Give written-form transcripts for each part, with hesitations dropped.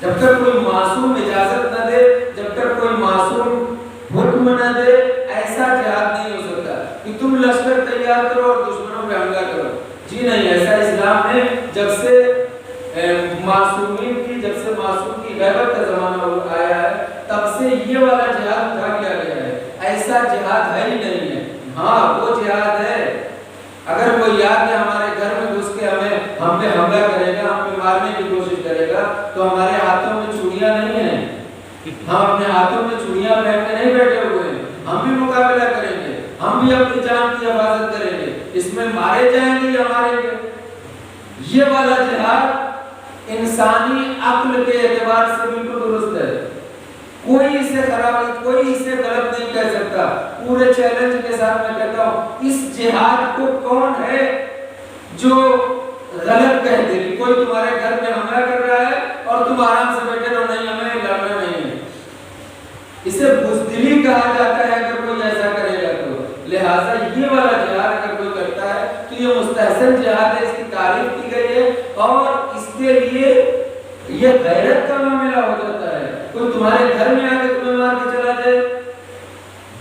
جب تک کوئی معصوم اجازت نہ دے، جب تک کوئی معصوم حکم نہ دے، ایسا جہاد نہیں ہو سکتا کہ تم لشکر تیار کرو اور دشمنوں پہ حملہ کرو. جی نہیں، ایسا اسلام نے جب سے معصومین کی، جب سے معصوم کی غیبت کا زمانہ آیا ہے، تب سے یہ والا جہاد اٹھا لیا گیا ہے. ایسا جہاد ہے ہی نہیں ہے. ہاں وہ جہاد ہے، اگر کوئی یاد ہے ہمارے گھر میں گھس کے ہم پہ حملہ کرے گا، ہم پہ مارنے کی کوشش کرے گا، تو ہمارے ہاتھوں میں چوڑیاں نہیں ہیں، ہم اپنے ہاتھوں میں چوڑیاں پہن کے نہیں بیٹھے ہوئے ہیں. ہم بھی مقابلہ کریں گے، ہم بھی اپنی جان کی حفاظت کریں گے. اس میں مارے جائیں گے یا ماریں گے. یہ والا جہاد انسانی عقل کے اعتبار سے بالکل درست ہے. کوئی اسے خراب، کوئی اسے غلط نہیں کہہ سکتا. پورے چیلنج کے ساتھ میں کہتا ہوں، اس جہاد کو کون ہے جو غلط کہہ دے؟ کوئی تمہارے گھر میں حملہ کر رہا ہے اور تم آرام سے بیٹھے رہو، نہیں ہمیں لڑنا نہیں ہے. اسے بزدلی کہا جاتا ہے اگر کوئی ایسا کرے گا تو. لہٰذا یہ والا جہاد اگر کوئی کرتا ہے تو یہ مستحسن جہاد ہے، اس کی تعریف کی گئی ہے، اور اس کے لیے یہ غیرت کا معاملہ ہو جاتا ہے. کوئی تمہارے گھر میں آ کے تمہیں مار کے چلا جائے،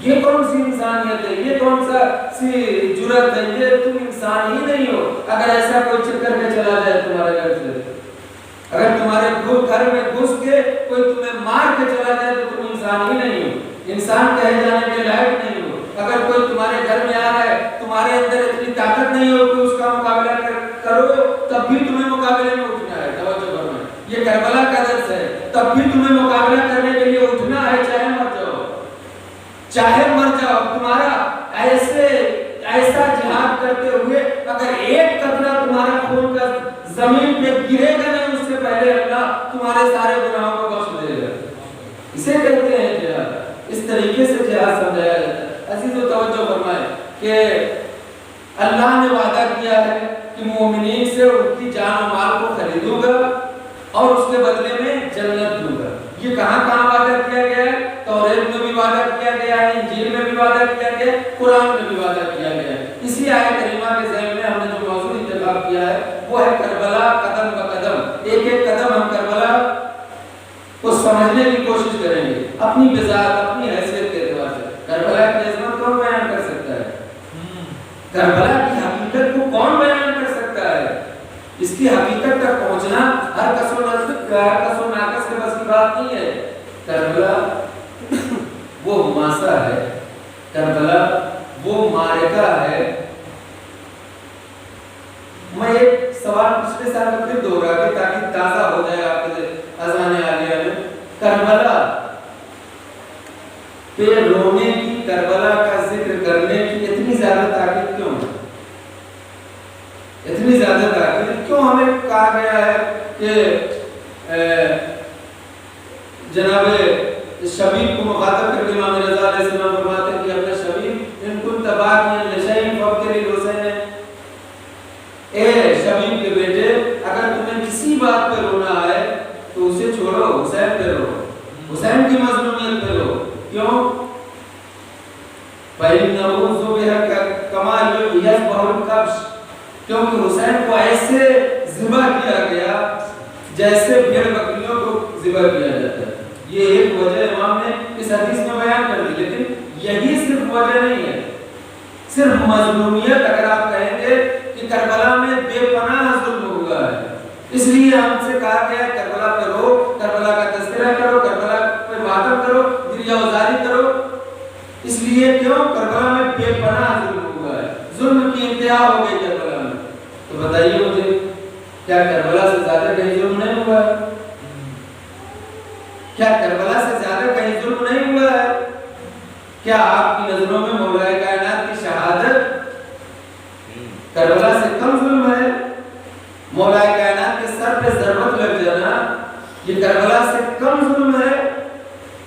یہ کون سی انسانیت ہے؟ یہ کون سا سی جرأت ہے؟ یہ تم انسان ہی نہیں ہو اگر ایسا کوئی چل کر کے چلا جائے تمہارے گھر سے. اگر تمہارے گھر میں گھس کے کوئی تمہیں مار کے چلا جائے تو تم انسان ہی نہیں ہو، انسان کہے جانے کے لائق نہیں ہو. اگر کوئی تمہارے گھر میں آ رہا ہے، تمہارے اندر اتنی طاقت نہیں ہو کہ اس کا مقابلہ کرو، تب بھی تمہیں مقابلے میں اٹھنا ہے. توجہ فرمائیں، یہ کربلا کا درس ہے. تب بھی تمہیں مقابلہ کرنے کے لیے اٹھنا ہے، چاہے مر جاؤ، چاہے مر جاؤ. تمہارا ایسا جہاد کرتے ہوئے اگر ایک قطرہ تمہارا خون کا زمین پہ گرے گا نہیں، اس سے پہلے اللہ تمہارے سارے گناہوں کو بخش دے گا. اسے کہتے ہیں جہاد. اس طریقے سے جہاد سمجھایا جاتا ہے. عزیزو توجہ فرمائیں کہ اللہ نے وعدہ کیا ہے کہ مومنین سے ان کی جان و مال کو خریدوں گا اور اس کے بدلے میں جنت دوں گا. یہ کہاں کہاں وعدہ کیا گیا ہے؟ توریت میں بھی وعدہ کیا گیا ہے، انجیل میں بھی وعدہ کیا گیا ہے، قرآن میں بھی وعدہ کیا گیا ہے. اسی آیت کریمہ کے ذیل میں ہم نے جو موضوع انتخاب کیا ہے وہ ہے کربلا قدم بقدم. ایک ایک قدم ہم کربلا کو سمجھنے کی کوشش کریں گے اپنی بذات، اپنی حیثیت کے اعتبار سے. کربلا کی عظمت کون بیان کر سکتا ہے؟ کربلا کی حقیقت کو کون بیان کر سکتا ہے؟ اس کی حقیقت تک پہنچنا ہر کس و ناقص کے بس کی بات نہیں ہے. کربلا وہ ماسا ہے، کربلا وہ معرکہ ہے. میں ایک سوال پچھلے سال میں پھر دوہرا کے تاکہ تازہ ہو جائے آپ کے اذہان عالیہ میں. کربلا پہ رونے کی، کربلا کا ذکر کرنے کی اتنی زیادہ تاکید کیوں ہے؟ اتنی زیادہ تاکید کیوں ہمیں کہا گیا ہے کہ جناب شبیب کو مخاطب کر کے امام رضا علیہ السلام فرماتے ہیں کہ اپنے شبیب ان کن تباکین لشین فبکری حسین، اے شبیب کے بیٹے اگر تمہیں کسی بات پہ رونا آئے تو اسے چھوڑو، حسین پہ رو، حسین کی مظلومیت پہ رو. کیوں؟ فَإِنَّهُ ذُبِحَ كَمَا يَذْبَحُ الْكَبْشُ، کیونکہ حسین کو ایسے ذبح کیا گیا جیسے بھیڑ بکریوں کو ذبح کیا جاتا ہے. یہ ایک وجہ امام نے اس حدیث میں بیان کر دی، لیکن یہی صرف وجہ نہیں ہے. صرف مظلومیت اگر آپ کہیں گے کہ کربلا میں بے پناہ ظلم ہوا ہے، اس لیے ہم سے کہا گیا کربلا پہ رو، کربلا کا تذکرہ کرو، کربلا پہ ماتم کرو، گریہ وزاری کرو. اس لیے کیوں؟ کربلا میں بے پناہ ظلم ہوا ہے، ظلم کی انتہا ہو گئی کربلا میں. تو بتائیے مجھے، کیا کربلا سے زیادہ کہیں ظلم نہیں ہوا ہے؟ کیا کربلا سے زیادہ کہیں ظلم نہیں ہوا ہے؟ کیا آپ کی نظروں میں مولا کائنات کی شہادت کربلا سے کم ظلم ہے؟ مولا کائنات کے سر پہ ضربت لگ جانا یہ کربلا سے کم ظلم ہے؟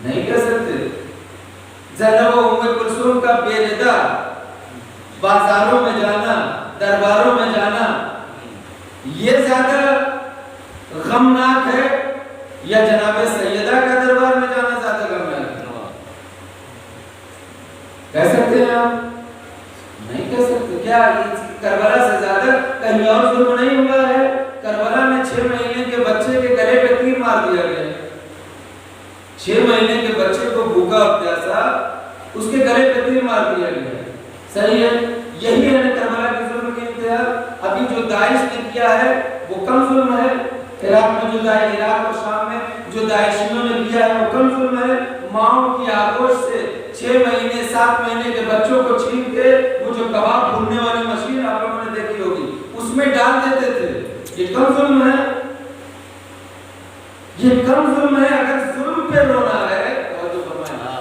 نہیں کہہ سکتے. زینب و ام کلثوم کا بے ردا بازاروں میں جانا، درباروں میں جانا، یہ زیادہ غمناک ہے یا جناب سیدہ کا دربار میں جانا زیادہ غمناک ہے؟ کہہ سکتے ہیں آپ؟ نہیں کہہ سکتے. کیا کربلا سے زیادہ کہیں اور ظلم نہیں ہوا ہے؟ کربلا میں 6 مہینے کے بچے کے گلے پہ تیر مار دیا گیا. مہینے کے بچے کو بھوکا اور پیاسا اس کے گلے پہ تیر مار دیا گیا. صحیح ہے. یہی ہے کربلا کے ظلم کی انتہا. ابھی جو داعش نے کیا ہے وہ کم ظلم ہے. عراق میں جو عراق اور شام میں جو داعشیوں نے کیا ہے وہ کم ظلم ہے. ماؤں کی آگوش سے 6 مہینے 7 مہینے کے بچوں کو چھین کے وہ جو کباب بھوننے والی مشین آپ لوگوں نے دیکھی ہوگی اس میں ڈال دیتے تھے. یہ کم ظلم ہے. یہ کم ظلم ہے. اگر ظلم پہ رونا ہے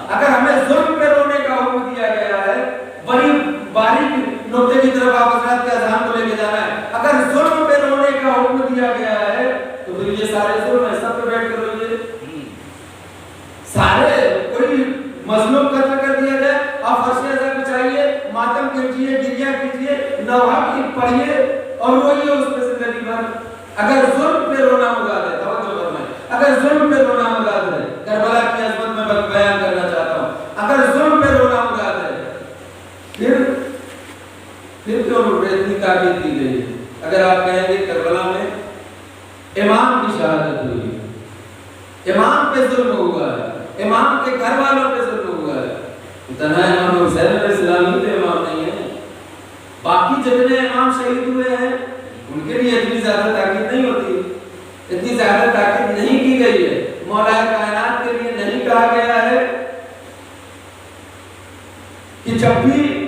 اگر ہمیں ظلم پہ رونے کا حکم دیا گیا ہے بڑی باریک نقطے کی طرف آپ حضرات کے اذہان کو لے کے جانا ہے. اگر ظلم پہ رونے کا حکم دیا گیا ہے تو پھر یہ سارے ظلم ہے سب پہ بیٹھ کر روئیے. سارے کوئی مظلوم قتل کر دیا جائے آپ فرش ازا بچائیے ماتم کیجیے گریہ کیجیے نوحہ کی پڑھیے اور روئیے اس پہ زندگی بھر. اگر ظلم پہ رونا مراد ہے توجہ فرمائیں اگر ظلم پہ رونا مراد ہے کربلا کی عظمت میں بیان کرنا چاہتا ہوں اگر ظلم پہ رونا مراد ہے پھر کیوں اتنی تاکید کی گئی ہے. اگر آپ کہیں گے کربلا میں امام کی شہادت ہوئی امام پہ ظلم ہوا ہے امام کے گھر والوں پہ ظلم ہوا ہے اتنا امام حسین علیہ السلام ہی تو امام نہیں ہے. باقی جتنے امام شہید ہوئے ہیں ان کے لیے اتنی زیادہ تاکید نہیں ہوتی اتنی زیادہ تاکید نہیں کی گئی ہے. مولا کائنات کے لیے نہیں کہا گیا ہے کہ جب بھی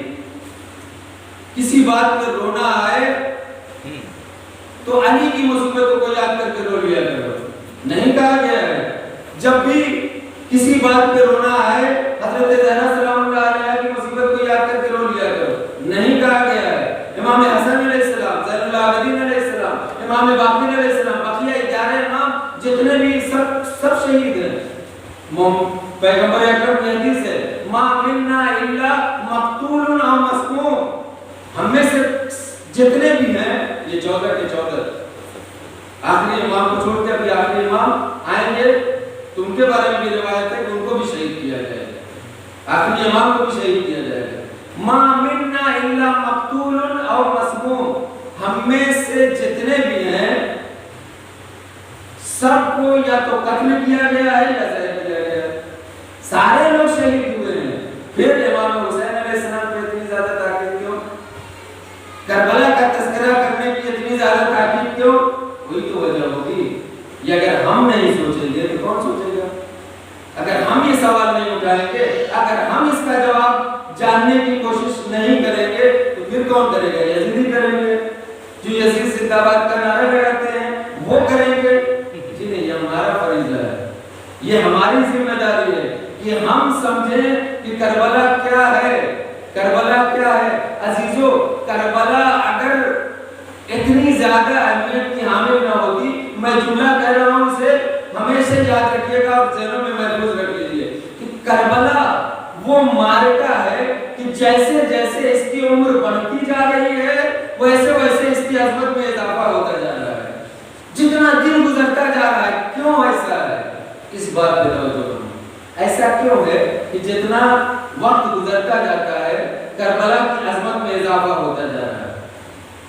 کسی بات پر رونا آئے تو علی کی مصیبتوں کو یاد کر کے رو لیا کرو. نہیں کہا گیا ہے جب بھی کسی بات پہ رونا آئے حضرت زہرا سلام اللہ علیہ کی مصیبت کو یاد کر کے رو لیا کرو. نہیں کہا گیا ہے امام حسن علیہ السلام زین العابدین علیہ السلام امام باقر علیہ السلام بقیہ 11 امام جتنے بھی سب شہید ہیں. پیغمبر اکرم کی حدیث ہے ما منا الا مقتول او مسموم. ہم میں سے جتنے بھی ہیں یہ 14 کے 14 آخری امام کو چھوڑ کے ابھی آخری امام آئیں گے تو ان کے بارے میں بھی روایت ہے کہ ان کو بھی شہید کیا جائے گا آخری امام کو بھی شہید کیا جائے گا. ما منا الا مقتول او مسموم. ہم میں سے جتنے بھی ہیں سب کو یا تو قتل کیا گیا ہے یا ذبح کیا گیا ہے. سارے لوگ شہید ہوئے ہیں. پھر امام حسین علیہ السلام پہ اتنی زیادہ تاکید کیوں کربلا کا تذکرہ کرنے کی اتنی زیادہ تاکید کیوں. کوئی تو وجہ ہوگی. یہ اگر ہم نہیں سوچیں گے تو کون سوچے گا. اگر ہم یہ سوال نہیں اٹھائیں گے اگر ہم اس کا جواب جاننے کی کوشش نہیں کریں گے تو پھر کون کرے گا. یزیدی کریں گے جو یزید زندہ باد کا نعرہ لگاتے ہیں وہ کریں گے. جی نہیں یہ ہمارا فریضہ ہے یہ ہماری ذمہ داری ہے کہ ہم سمجھیں کہ کربلا کیا ہے. کربلا کیا ہے عزیزو. کربلا اگر اتنی زیادہ اہمیت کی حامل نہ ہوتی میں جملہ کہہ رہا ہوں اسے ہمیشہ یاد رکھیے گا اور ذہنوں میں محفوظ رکھ لیجیے کہ کربلا وہ معرکہ ہے کہ جیسے جیسے اس کی عمر بڑھتی جا رہی ہے ویسے ویسے اس کی عظمت میں اضافہ ہوتا جا رہا ہے. جتنا دن گزرتا جا رہا ہے کیوں ایسا ہے اس بات پہ توجہ کرو. ایسا کیوں ہے کہ جتنا وقت گزرتا جاتا ہے کربلا کی عظمت میں اضافہ ہوتا جا رہا ہے.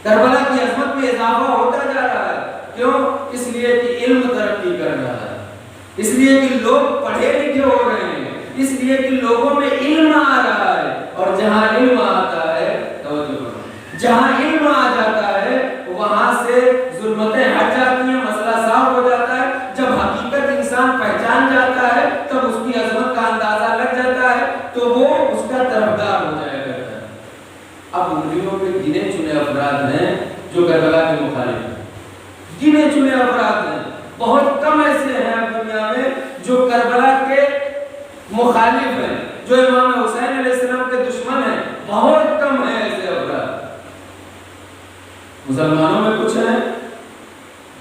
کربلا کی عظمت میں اضافہ ہوتا جا رہا ہے. کیوں؟ اس لیے کہ علم ترقی کر رہا ہے اس لیے کہ لوگ پڑھے لکھے ہو رہے ہیں اس لیے کہ لوگوں میں علم آ رہا ہے. اور جہاں علم آتا ہے توجہ کرو جہاں علم آ جاتا ہے وہاں سے ظلمتیں ہٹ جاتی ہیں مسئلہ صاف ہو جاتا ہے. جب حقیقت انسان پہچان جاتا ہے تب اس کی عظمت کا اندازہ لگ جاتا ہے تو وہ اس کا طرفدار ہو جائے کرتا ہے. اب انگلیوں پہ گنے چنے افراد ہیں جو کربلا کے مخالف ہیں. گنے چنے افراد ہیں. بہت کم ایسے ہیں دنیا میں جو کربلا کے مخالف ہیں جو امام حسین علیہ السلام کے دشمن ہیں. بہت کم ہیں ایسے افراد. مسلمانوں میں کچھ ہیں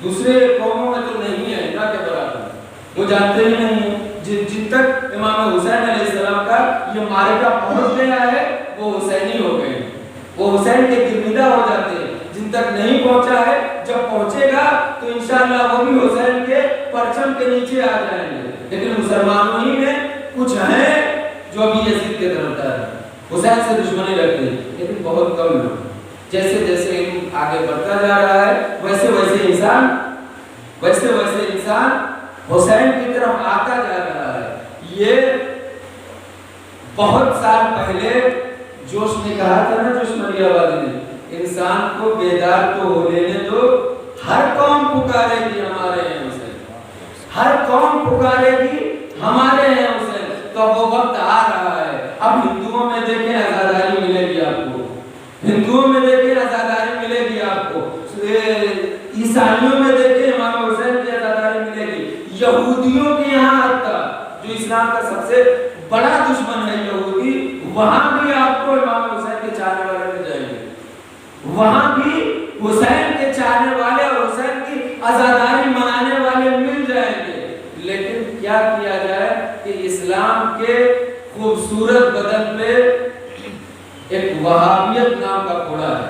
دوسرے قوموں میں تو نہیں ہے نہ کے برابر. وہ جانتے ہی نہیں ہیں. جن تک امام حسین علیہ السلام کا یہ معرکہ پہنچ گیا ہے وہ حسینی ہو گئے وہ حسین کے گرمیدہ ہو جاتے ہیں. جن تک نہیں پہنچا ہے جب پہنچے گا تو انشاءاللہ وہ بھی حسین کے پرچم کے نیچے آ جائیں گے. لیکن مسلمانوں ہی میں کچھ ہیں جو ابھی یزید کے طرفدار ہیں حسین سے دشمنی رکھتے ہیں لیکن بہت کم لوگ. جیسے جیسے علم آگے بڑھتا جا رہا ہے ویسے ویسے انسان حسین کی طرف آتا جا رہا ہے. یہ بہت سال پہلے جوش نے کہا تھا نا، جوش مری آبادی نے، انسان کو بیدار تو ہو لینے دو، ہر قوم پکارے گی ہمارے ہیں حسین، ہر قوم پکارے گی ہمارے ہیں حسین۔ تو وہ وقت آ رہا ہے، اب ہندوؤں میں دیکھیں آزاداری ملے گی آپ کو، ہندوؤں میں دیکھیں آزاداری ملے گی آپ کو، عیسائیوں میں دیکھیں امام حسین کی آزاداری ملے گی، یہودیوں کے یہاں حتی جو اسلام کا سب سے بڑا دشمن ہے یہودی، وہاں بھی آپ کو امام حسین کے چاہنے والے مل جائیں گے، وہاں بھی حسین کے چاہنے والے اور حسین کی آزاداری منانے والے مل جائیں گے۔ لیکن کیا کیا جائے کہ اسلام کے خوبصورت بدن پہ ایک وہابیت نام کا کوڑا ہے،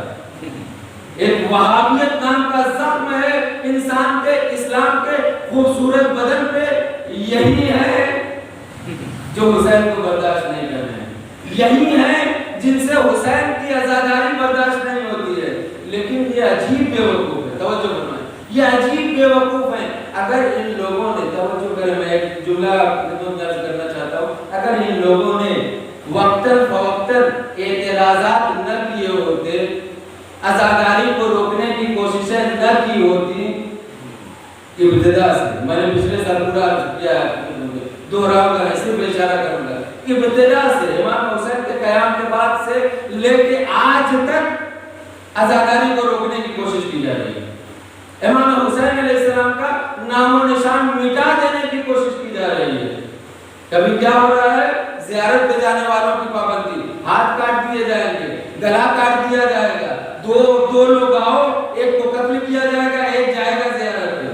ایک وہابیت نام کا زخم ہے انسان کے، اسلام کے خوبصورت بدن پہ، یہی ہے جو حسین کو برداشت نہیں کر رہے ہیں، یہی ہے جن سے حسین کی آزاداری برداشت نہیں ہوتی ہے۔ لیکن یہ عجیب بے وقوف ہے، توجہ فرمائیں، یہ عجیب بے وقوف ہیں۔ اگر ان لوگوں نے، توجہ کریں، میں ایک جملہ درج کرنا چاہتا ہوں، اگر ان لوگوں نے وقتاً فوقتاً اعتراضات نہ کیے ہوتے، آزاداری کو روکنے کی کوششیں نہ کی ہوتی ابتدا سے، میں نے پچھلے سال پورا کیا دوہراؤں گا، صرف اشارہ کروں گا، ابتدا سے امام حسین کے قیام کے بعد سے لے کے آج تک آزاداری کو روکنے کی کوشش کی جا رہی ہے، امام حسین علیہ السلام کا نام و نشان مٹا دینے کی کوشش کی جا رہی ہے۔ کبھی کیا ہو رہا ہے، زیارت پہ جانے والوں کی پابندی، ہاتھ کاٹ دیے جائیں گے، گلا کاٹ دیا جائے گا، دو لوگ آؤ، ایک کو قتل کیا جائے گا، ایک جائے گا زیارت پہ،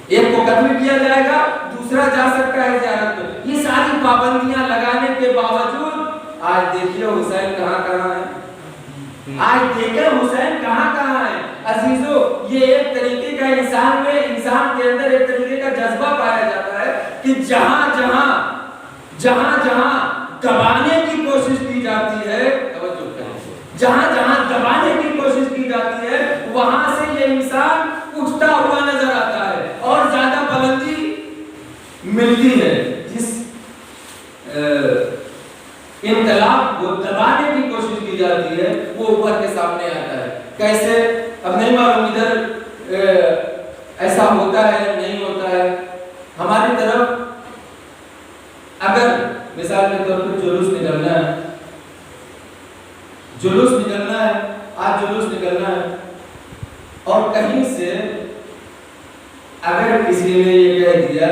ایک کو قتل کیا جائے گا، دوسرا جا سکتا ہے زیارت پہ۔ یہ ساری پابندیاں لگانے کے باوجود آج دیکھیے حسین کہاں کہاں ہے، آج دیکھیں حسین کہاں کہاں ہے۔ عزیزو، یہ ایک طریقے کا انسان کے اندر ایک طریقے کا جذبہ پایا جاتا ہے کہ جہاں دبانے کی کوشش کی جاتی ہے، جہاں دبانے کی کوشش کی جاتی ہے، وہاں سے یہ انسان اٹھتا ہوا نظر آتا ہے اور زیادہ بلندی ملتی ہے۔ جس انقلاب کو دبانے کی کوشش کی جاتی ہے وہ اوپر کے سامنے آتا ہے۔ کیسے؟ اب نہیں معلوم ادھر ایسا ہوتا ہے نہیں ہوتا ہے۔ ہماری طرف اگر مثال کے طور پر جلوس نکلنا ہے، آج جلوس نکلنا ہے، اور کہیں سے اگر کسی نے یہ کہہ دیا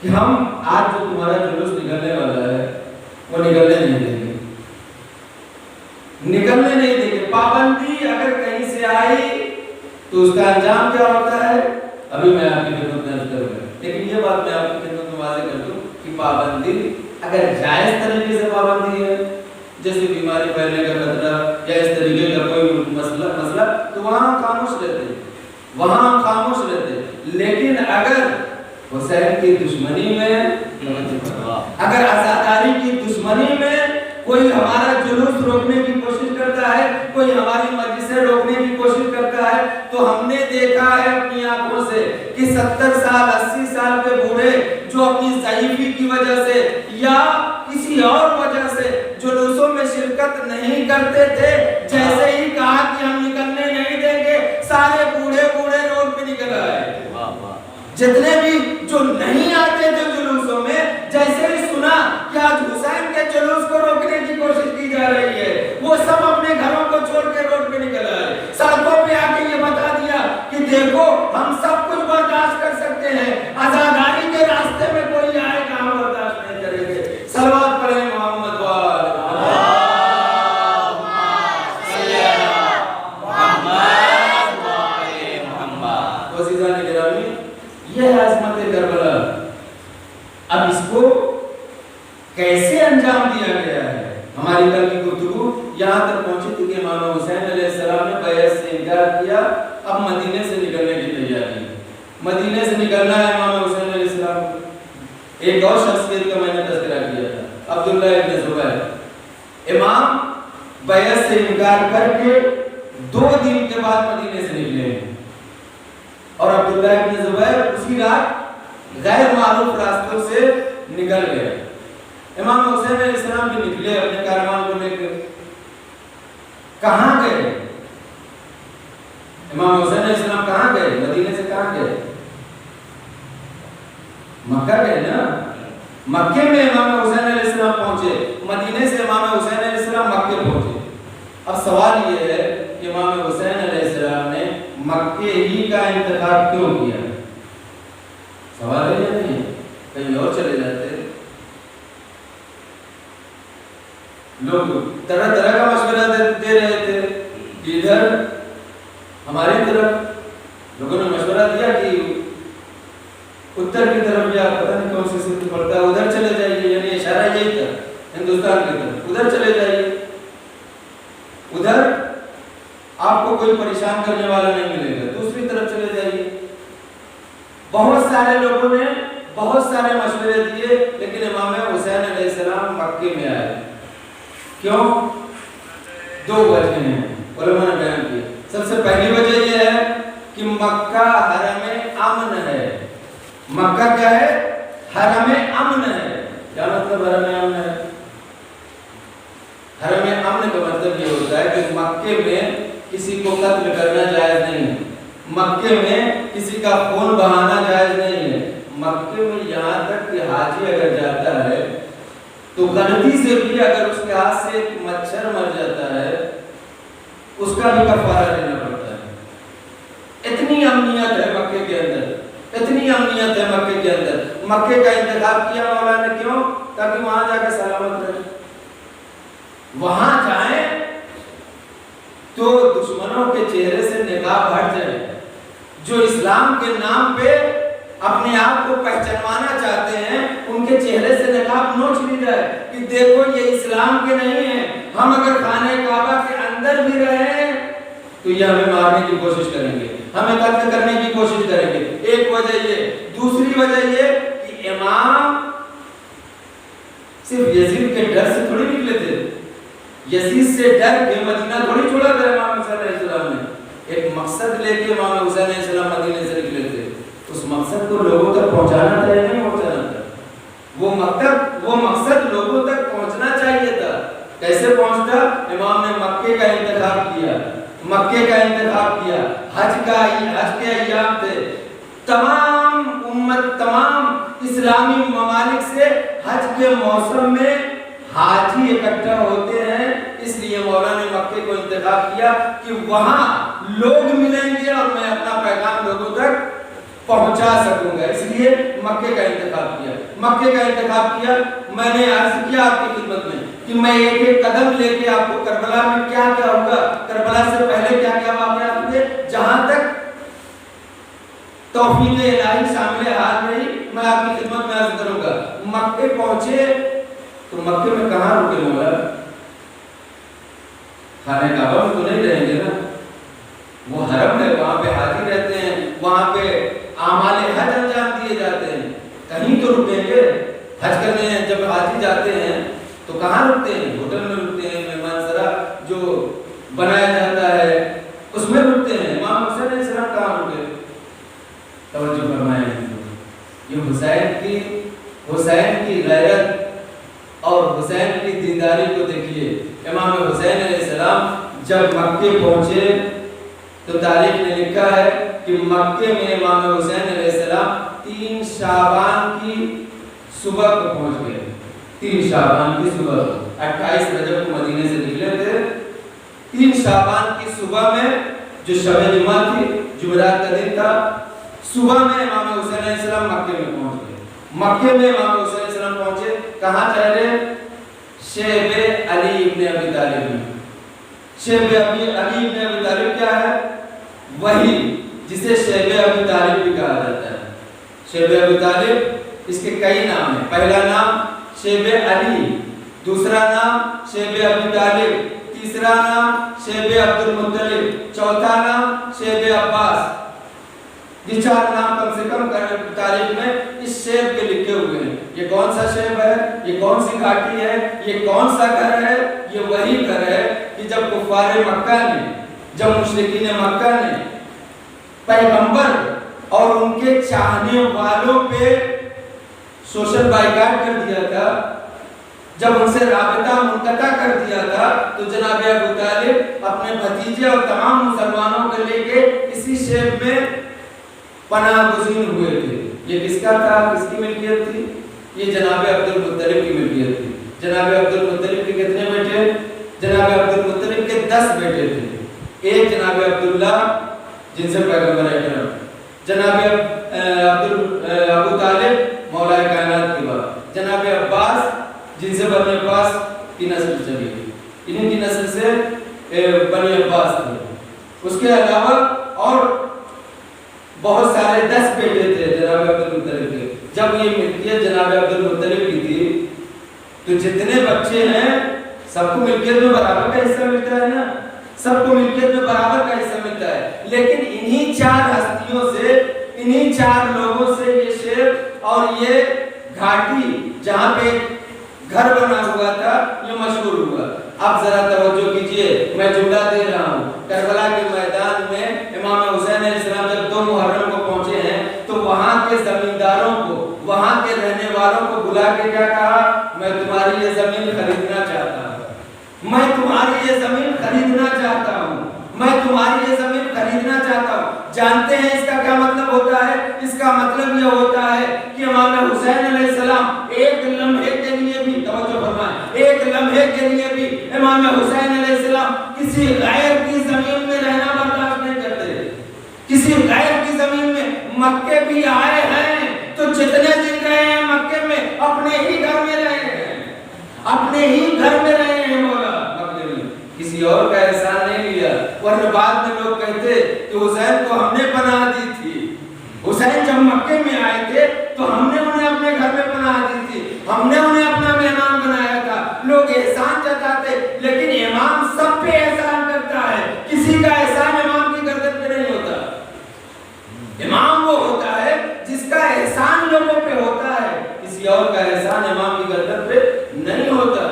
کہ ہم آج جو تمہارا جلوس نکلنے والا ہے وہ نکلنے نہیں دیں گے، پابندی اگر کہیں سے آئی تو اس کا انجام کیا ہوتا ہے ابھی میں آپ کی خدمت میں عرض کروں گا۔ لیکن یہ بات میں آپ کی خدمت میں واضح کر دوں کہ پابندی اگر جائز طریقے سے پابندی ہے، جیسے بیماری پھیلنے کا خطرہ یا اس طریقے کا کوئی مسئلہ، تو وہاں خاموش رہتے۔ لیکن اگر حسین کی دشمنی میں، اگر آزاداری کی دشمنی میں کوئی ہمارا جلوس روکنے کی کوشش کرتا ہے، کوئی ہماری مجلسیں روکنے کی کوشش کرتا ہے، تو ہم نے دیکھا ہے اپنی آنکھوں سے کہ 70 سال 80 سال کے بوڑھے جو اپنی ضعیفی کی وجہ سے یا کسی اور وجہ سے جلوسوں میں شرکت نہیں کرتے تھے، جیسے ہی کہا کہ ہم نکلنے نہیں دیں گے، سارے بوڑھے روڈ پہ نکل آئے۔ جتنے بھی جو نہیں آتے تھے جلوسوں میں، جیسے ہی سنا کہ آج حسین کے جلوس کو روکنے کی کوشش کی جا رہی ہے، وہ سب اپنے گھروں کو چھوڑ کے روڈ پہ نکل آئے، سڑکوں پہ آ کے یہ بتا دیا کہ دیکھو ہم سب کچھ برداشت کر سکتے ہیں، آزاداری کے راستے میں کوئی آئے گا ہم برداشت نہیں کریں گے۔ صلوات پڑھیں محمد وآل محمد۔ عزیزان گرامی، یہ ہے عظمت کربلا۔ اب اس کو کیسے انجام دیا گیا ہے؟ ہماری کل کی گفتگو یہاں تک پہنچی تھی کہ امام حسین علیہ السلام نے بیعت سے انکار کیا، اب مدینے سے نکلنے کی تیاری ہے، مدینے سے نکلنا ہے امام حسین علیہ السلام کو۔ ایک اور شخصیت کا میں نے تذکرہ کیا تھا، عبداللہ ابن زبیر۔ امام بیعت سے انکار کر کے 2 دن کے بعد مدینے سے نکلے ہیں، اور عبداللہ ابن زبیر اسی رات غیر معروف راستوں سے نکل گئے. امام حسین علیہ السلام بھی نکلے اپنے کاروان کو لے کر. کہاں گئے امام حسین علیہ السلام؟ کہاں گئے؟ مدینے سے کہاں گئے؟ مکہ گئے نا. مکے میں امام حسین علیہ السلام پہنچے، مدینے سے امام حسین علیہ السلام مکے پہنچے. اب سوال یہ ہے کہ امام حسین علیہ السلام نے مکے ہی کا انتخاب کیوں کیا؟ سوال ہے یا نہیں؟ کہیں اور چلے جاتے. لوگ طرح طرح کا مشورہ دے رہے تھے کہ ادھر ہماری طرف لوگوں نے مشورہ دیا کہ اتر کی طرف یا پتہ نہیں کون سی سمت پڑتا ہے ادھر چلے جائیے، یعنی اشارہ یہی تھا ہندوستان کی طرف، ادھر چلے جائیے، ادھر آپ کو کوئی پریشان کرنے والا نہیں ملے گا، دوسری طرف چلے جائیے. بہت سارے لوگوں نے بہت سارے مشورے دیے، لیکن امام حسین علیہ السلام مکے میں آئے. کیوں؟ دو وجہ ہیں علماء نے بیان کی. سب سے پہلی وجہ یہ ہے کہ مکہ حرم امن ہے. مکہ کیا ہے؟ حرم امن ہے. کیا مطلب حرم امن ہے؟ حرم امن کا مطلب یہ ہوتا ہے کہ مکے میں کسی کو قتل کرنا جائز نہیں ہے، مکے میں کسی کا خون بہانا جائز نہیں ہے. مکے میں یہاں تک کہ حاجی اگر جاتا ہے تو غلطی سے بھی اگر اس کے ہاتھ سے ایک مچھر مر جاتا ہے اس کا بھی کفارہ دینا پڑتا ہے. اتنی امنیت ہے مکے کے اندر، اتنی امنیت ہے مکے کے اندر. مکے کا انتخاب کیا مولا نے کیوں؟ تاکہ وہاں جا کے سلامت رہے. وہاں جائیں تو دشمنوں کے چہرے سے نقاب ہٹ جائے. جو اسلام کے نام پہ اپنے آپ کو پہچانوانا چاہتے ہیں ان کے چہرے سے نقاب نوچ لی جائے کہ دیکھو یہ اسلام کے نہیں ہیں. ہم اگر خانہ کعبہ کے اندر بھی رہیں تو یہ ہمیں مارنے کی کوشش کریں گے، ہمیں قتل کرنے کی کوشش کریں گے. ایک وجہ یہ. دوسری وجہ یہ کہ امام صرف یزید کے ڈر سے تھوڑی نکلے تھے. یزید سے ڈر کے مدینہ تھوڑی چھوڑا تھا امام حسین علیہ السلام نے. ایک مقصد لے کے امام حسین علیہ السلام مدینے سے نکلے تھے. اس مقصد کو لوگوں تک پہنچانا تھا یا نہیں پہنچانا تھا؟ وہ مقصد لوگوں تک پہنچنا چاہیے تھا. کیسے پہنچتا؟ امام نے مکے کا انتخاب کیا، مکے کا انتخاب کیا. حج کے ایام تھے، تمام امت، تمام اسلامی ممالک سے حج کے موسم میں حاجی اکٹھا ہوتے ہیں. اس لیے مولا نے مکے کو انتخاب کیا کہ وہاں لوگ ملیں گے اور میں اپنا پیغام لوگوں تک پہنچا سکوں گا. اس لیے مکے کا انتخاب کیا. مکے کا انتخاب کیا. میں نے عرض کیا آپ کی خدمت میں کہ میں ایک ایک قدم لے کے آپ کو کربلا میں کیا کیا ہوگا، کربلا سے پہلے کیا کیا واقعات ہوئے، جہاں تک توفیق الہی شامل حال نہیں میں آپ کی خدمت میں عرض کروں گا. مکے پہنچے تو مکے میں کہاں رکے مولا؟ خانہ کعبہ میں تو نہیں رہیں گے نا، وہ حرم ہے، وہاں پہ حاجی رہتے ہیں، وہاں پہ اعمال حج انجام دیے جاتے ہیں. کہیں تو رکیں گے. حج کرنے ہیں جب حاجی جاتے ہیں تو کہاں رکتے ہیں؟ ہوٹل میں رکتے ہیں، مہمان سرا جو بنایا جاتا ہے اس میں رکتے ہیں. امام حسین علیہ السلام کہاں رکے؟ توجہ فرمائیں. یہ حسین کی غیرت اور حسین کی دینداری کو دیکھیے. امام حسین علیہ السلام جب مکے پہنچے تو تاریخ نے لکھا ہے کہ مکے میں امام حسین علیہ السلام 3 شعبان کی صبح کو پہنچ گئے. 3 شعبان کی صبح، 28 رجب کو مدینے سے نکلے تھے. 3 شعبان کی صبح میں جو شب جمعہ تھی، جمعرات کا دن تھا، صبح میں امام حسین علیہ السلام مکے میں پہنچ گئے. مکے میں امام حسین علیہ السلام پہنچے. کہاں ٹھہرے؟ شیب علی ابن ابی طالب میں. شیب علی ابن ابی طالب کیا ہے؟ وہی جسے شیب ابی طالب بھی کہا جاتا ہے. شیب ابی طالب اس کے کئی نام ہیں. پہلا نام شیب علی، دوسرا نام شیب ابی طالب، تیسرا نام شیب عبد المطلب، چوتھا نام شیب عباس. یہ 4 نام کم سے کم تاریخ میں اس شیب کے لکھے ہوئے ہیں. یہ کون سا شیب ہے؟ یہ کون سی گھاٹی ہے؟ یہ کون سا گھر ہے؟ یہ وہی گھر ہے کہ جب کفار مکہ نے، جب مشرکین مکہ نے پیغمبر اور ان کے چاہنے والوں پہ سوشل بائیکاٹ کر دیا تھا، جب ان سے رابطہ منقطع کر دیا تھا، تو جناب ابو طالب اپنے بھتیجے اور تمام مسلمانوں کو لے کے اسی شیب میں پناہ گزین ہوئے تھے۔ یہ کس کا تھا، کس کی ملکیت تھی؟ یہ جناب عبد المطلب کی ملکیت تھی۔ جناب عبد المطلب کے کتنے بیٹے؟ جناب عبد المطلب کے 10 بیٹے تھے۔ ایک جناب عبداللہ جن سے پیغمبر اکرم، جناب ابو طالب مولا کائنات کے بعد، جناب عباس جن سے بنی عباس کی نسل چلی گئی، انہیں کی نسل سے بنی عباس تھے۔ اس کے علاوہ اور بہت سارے 10 بیٹے تھے جناب عبد المطلب کے۔ جب یہ ملکیت جناب عبد المطلب کی تھی تو جتنے بچے ہیں سب کو ملکیت میں برابر کا حصہ ملتا ہے نا، سب کو ملکیت میں برابر کا حصہ ملتا ہے۔ لیکن انہی 4 ہستیوں سے، انہی 4 لوگوں سے یہ شیر اور یہ گھاٹی جہاں پہ گھر بنا ہوا تھا یہ مشہور ہوا۔ اب ذرا توجہ کیجئے، میں جملہ دے رہا ہوں۔ کربلا کے میدان میں امام حسین علیہ السلام جب 2 محرم کو پہنچے ہیں تو وہاں کے زمینداروں کو، وہاں کے رہنے والوں کو بلا کے کیا کہا؟ میں تمہاری یہ زمین خریدنا چاہتا ہوں، میں تمہاری یہ زمین خریدنا چاہتا ہوں، میں تمہاری یہ زمین خریدنا چاہتا ہوں۔ جانتے ہیں اس کا کیا مطلب ہوتا ہے؟ اس کا مطلب یہ ہوتا ہے کہ امام حسین علیہ السلام ایک لمحے کے لیے بھی، توجہ فرمائیں، ایک لمحے کے لیے بھی امام حسین علیہ السلام کسی غیر کی زمین میں رہنا برداشت نہیں کرتے۔ کسی غیر کی زمین میں مکے بھی آئے ہیں تو جتنے دن رہے ہیں مکے میں اپنے ہی گھر میں رہے ہیں، اپنے ہی گھر میں رہے ہیں مولا، مکے میں کسی اور کا احسان نہیں لیا۔ ورنہ بعد میں لوگ کہتے کہ حسین کو ہم نے پناہ دی تھی، حسین جب مکے میں آئے تھے تو ہم نے انہیں اپنے گھر میں پناہ دی تھی، ہم نے انہیں اپنا مہمان بنایا تھا۔ لوگ احسان جتاتے، لیکن امام سب پہ احسان کرتا ہے، کسی کا احسان امام کی گردن پہ نہیں ہوتا۔ امام وہ ہوتا ہے جس کا احسان لوگوں پہ ہوتا ہے، کسی اور کا احسان امام کی گردن پہ نہیں ہوتا۔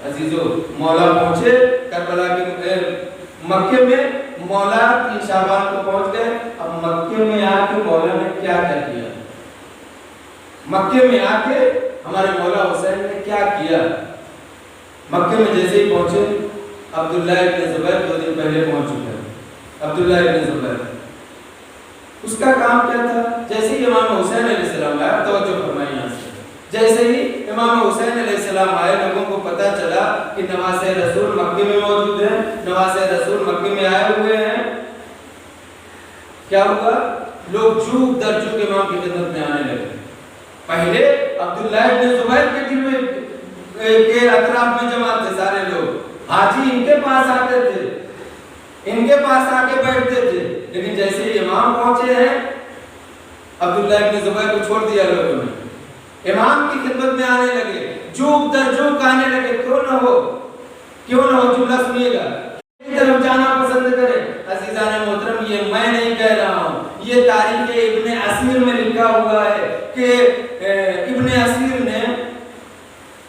عزیزو، مولا پہنچے کربلا کے مکے میں، مولا 3 شعبان کو پہنچ گئے۔ اب مکے میں آ کے مولا نے کیا کیا؟ مکے میں آ کے ہمارے مولا حسین نے کیا کیا؟ مکے میں جیسے ہی پہنچے، عبداللہ ابن زبیر 2 دن پہلے پہنچ چکے۔ عبداللہ ابن زبیر اس کا کام کیا تھا؟ جیسے ہی امام حسین علیہ السلام آئے، توجہ فرمائیں یہاں سے، جیسے ہی امام حسین علیہ السلام آئے، لوگوں کو پتا چلا کہ نواسہ رسول مکے میں موجود ہیں، نواسہ رسول مکے میں آئے ہوئے ہیں۔ کیا ہوا؟ لوگ جھوک در جھوک امام کی خدمت میں آنے لگے۔ پہلے عبداللہ ابن زبیر کے دل میں کے اطراف میں جمع تھے سارے لوگ، حاجی ان کے پاس آتے تھے، ان کے پاس آ کے بیٹھتے تھے۔ لیکن جیسے ہی امام پہنچے ہیں، عبداللہ ابن زبیر کو چھوڑ دیا لوگوں نے، امام کی خدمت میں آنے لگے، جھوک در جھوک آنے لگے۔ کیوں نہ ہو جملہ سنیے گا، طرف جانا پسند کرے۔ عزیزان محترم، یہ میں نہیں کہہ رہا ہوں، یہ تاریخ ابن اسیر میں لکھا ہوا ہے کہ ابن اسیر نے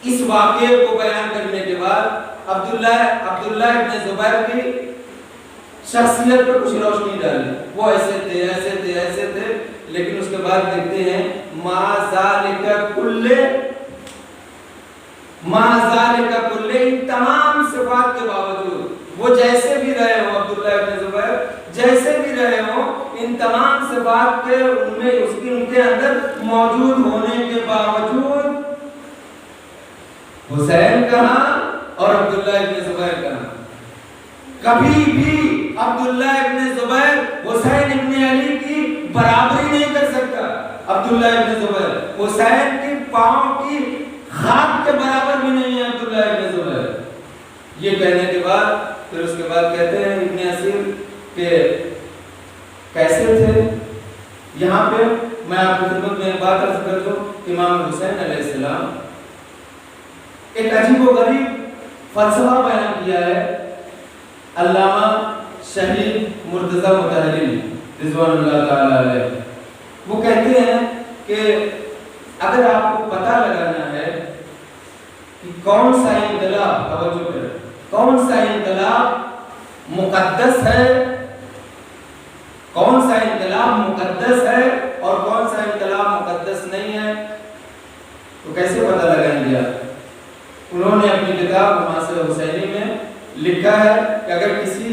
اس واقعے کو بیان کرنے کے بعد عبداللہ ابن زبیر کی شخصیت پر کچھ روشنی ڈالی۔ وہ ایسے تھے، ایسے تھے، ایسے تھے، لیکن اس کے بعد دیکھتے ہیں ما ذالک کلہ، ان تمام صفات کے باوجود وہ جیسے بھی رہے ہوں، عبداللہ ابن زبیر جیسے بھی رہے ہوں، ان تمام صفات کے ان کے اندر موجود ہونے کے باوجود حسین کہاں اور عبداللہ ابن زبیر کہاں؟ کبھی بھی عبداللہ ابن زبیر حسین ابن علی کی برابری نہیں کر سکتا۔ عبداللہ ابن زبیر حسین کی پاؤں کی خاک کے برابر بھی نہیں ہے عبداللہ ابن زبیر۔ یہ کہنے کے بعد پھر اس کے بعد کہتے ہیں ابن اسیر کہ کیسے تھے؟ یہاں پہ میں آپ کی خدمت میں ایک بات عرض کر دوں، امام حسین علیہ السلام ایک عجیب و غریب فلسفہ بیان کیا ہے علامہ شہید مرتضی مطہری رضوان اللہ تعالی علیہ۔ وہ کہتے ہیں کہ اگر آپ کو پتہ لگانا ہے کہ کون سا انقلاب، توجہ کریں، کون سا انقلاب مقدس ہے، کون سا انقلاب مقدس ہے اور کون سا انقلاب مقدس نہیں ہے، تو کیسے پتہ لگائیں گے آپ؟ انہوں نے اپنی کتاب حماسہ حسینی میں لکھا ہے کہ اگر کسی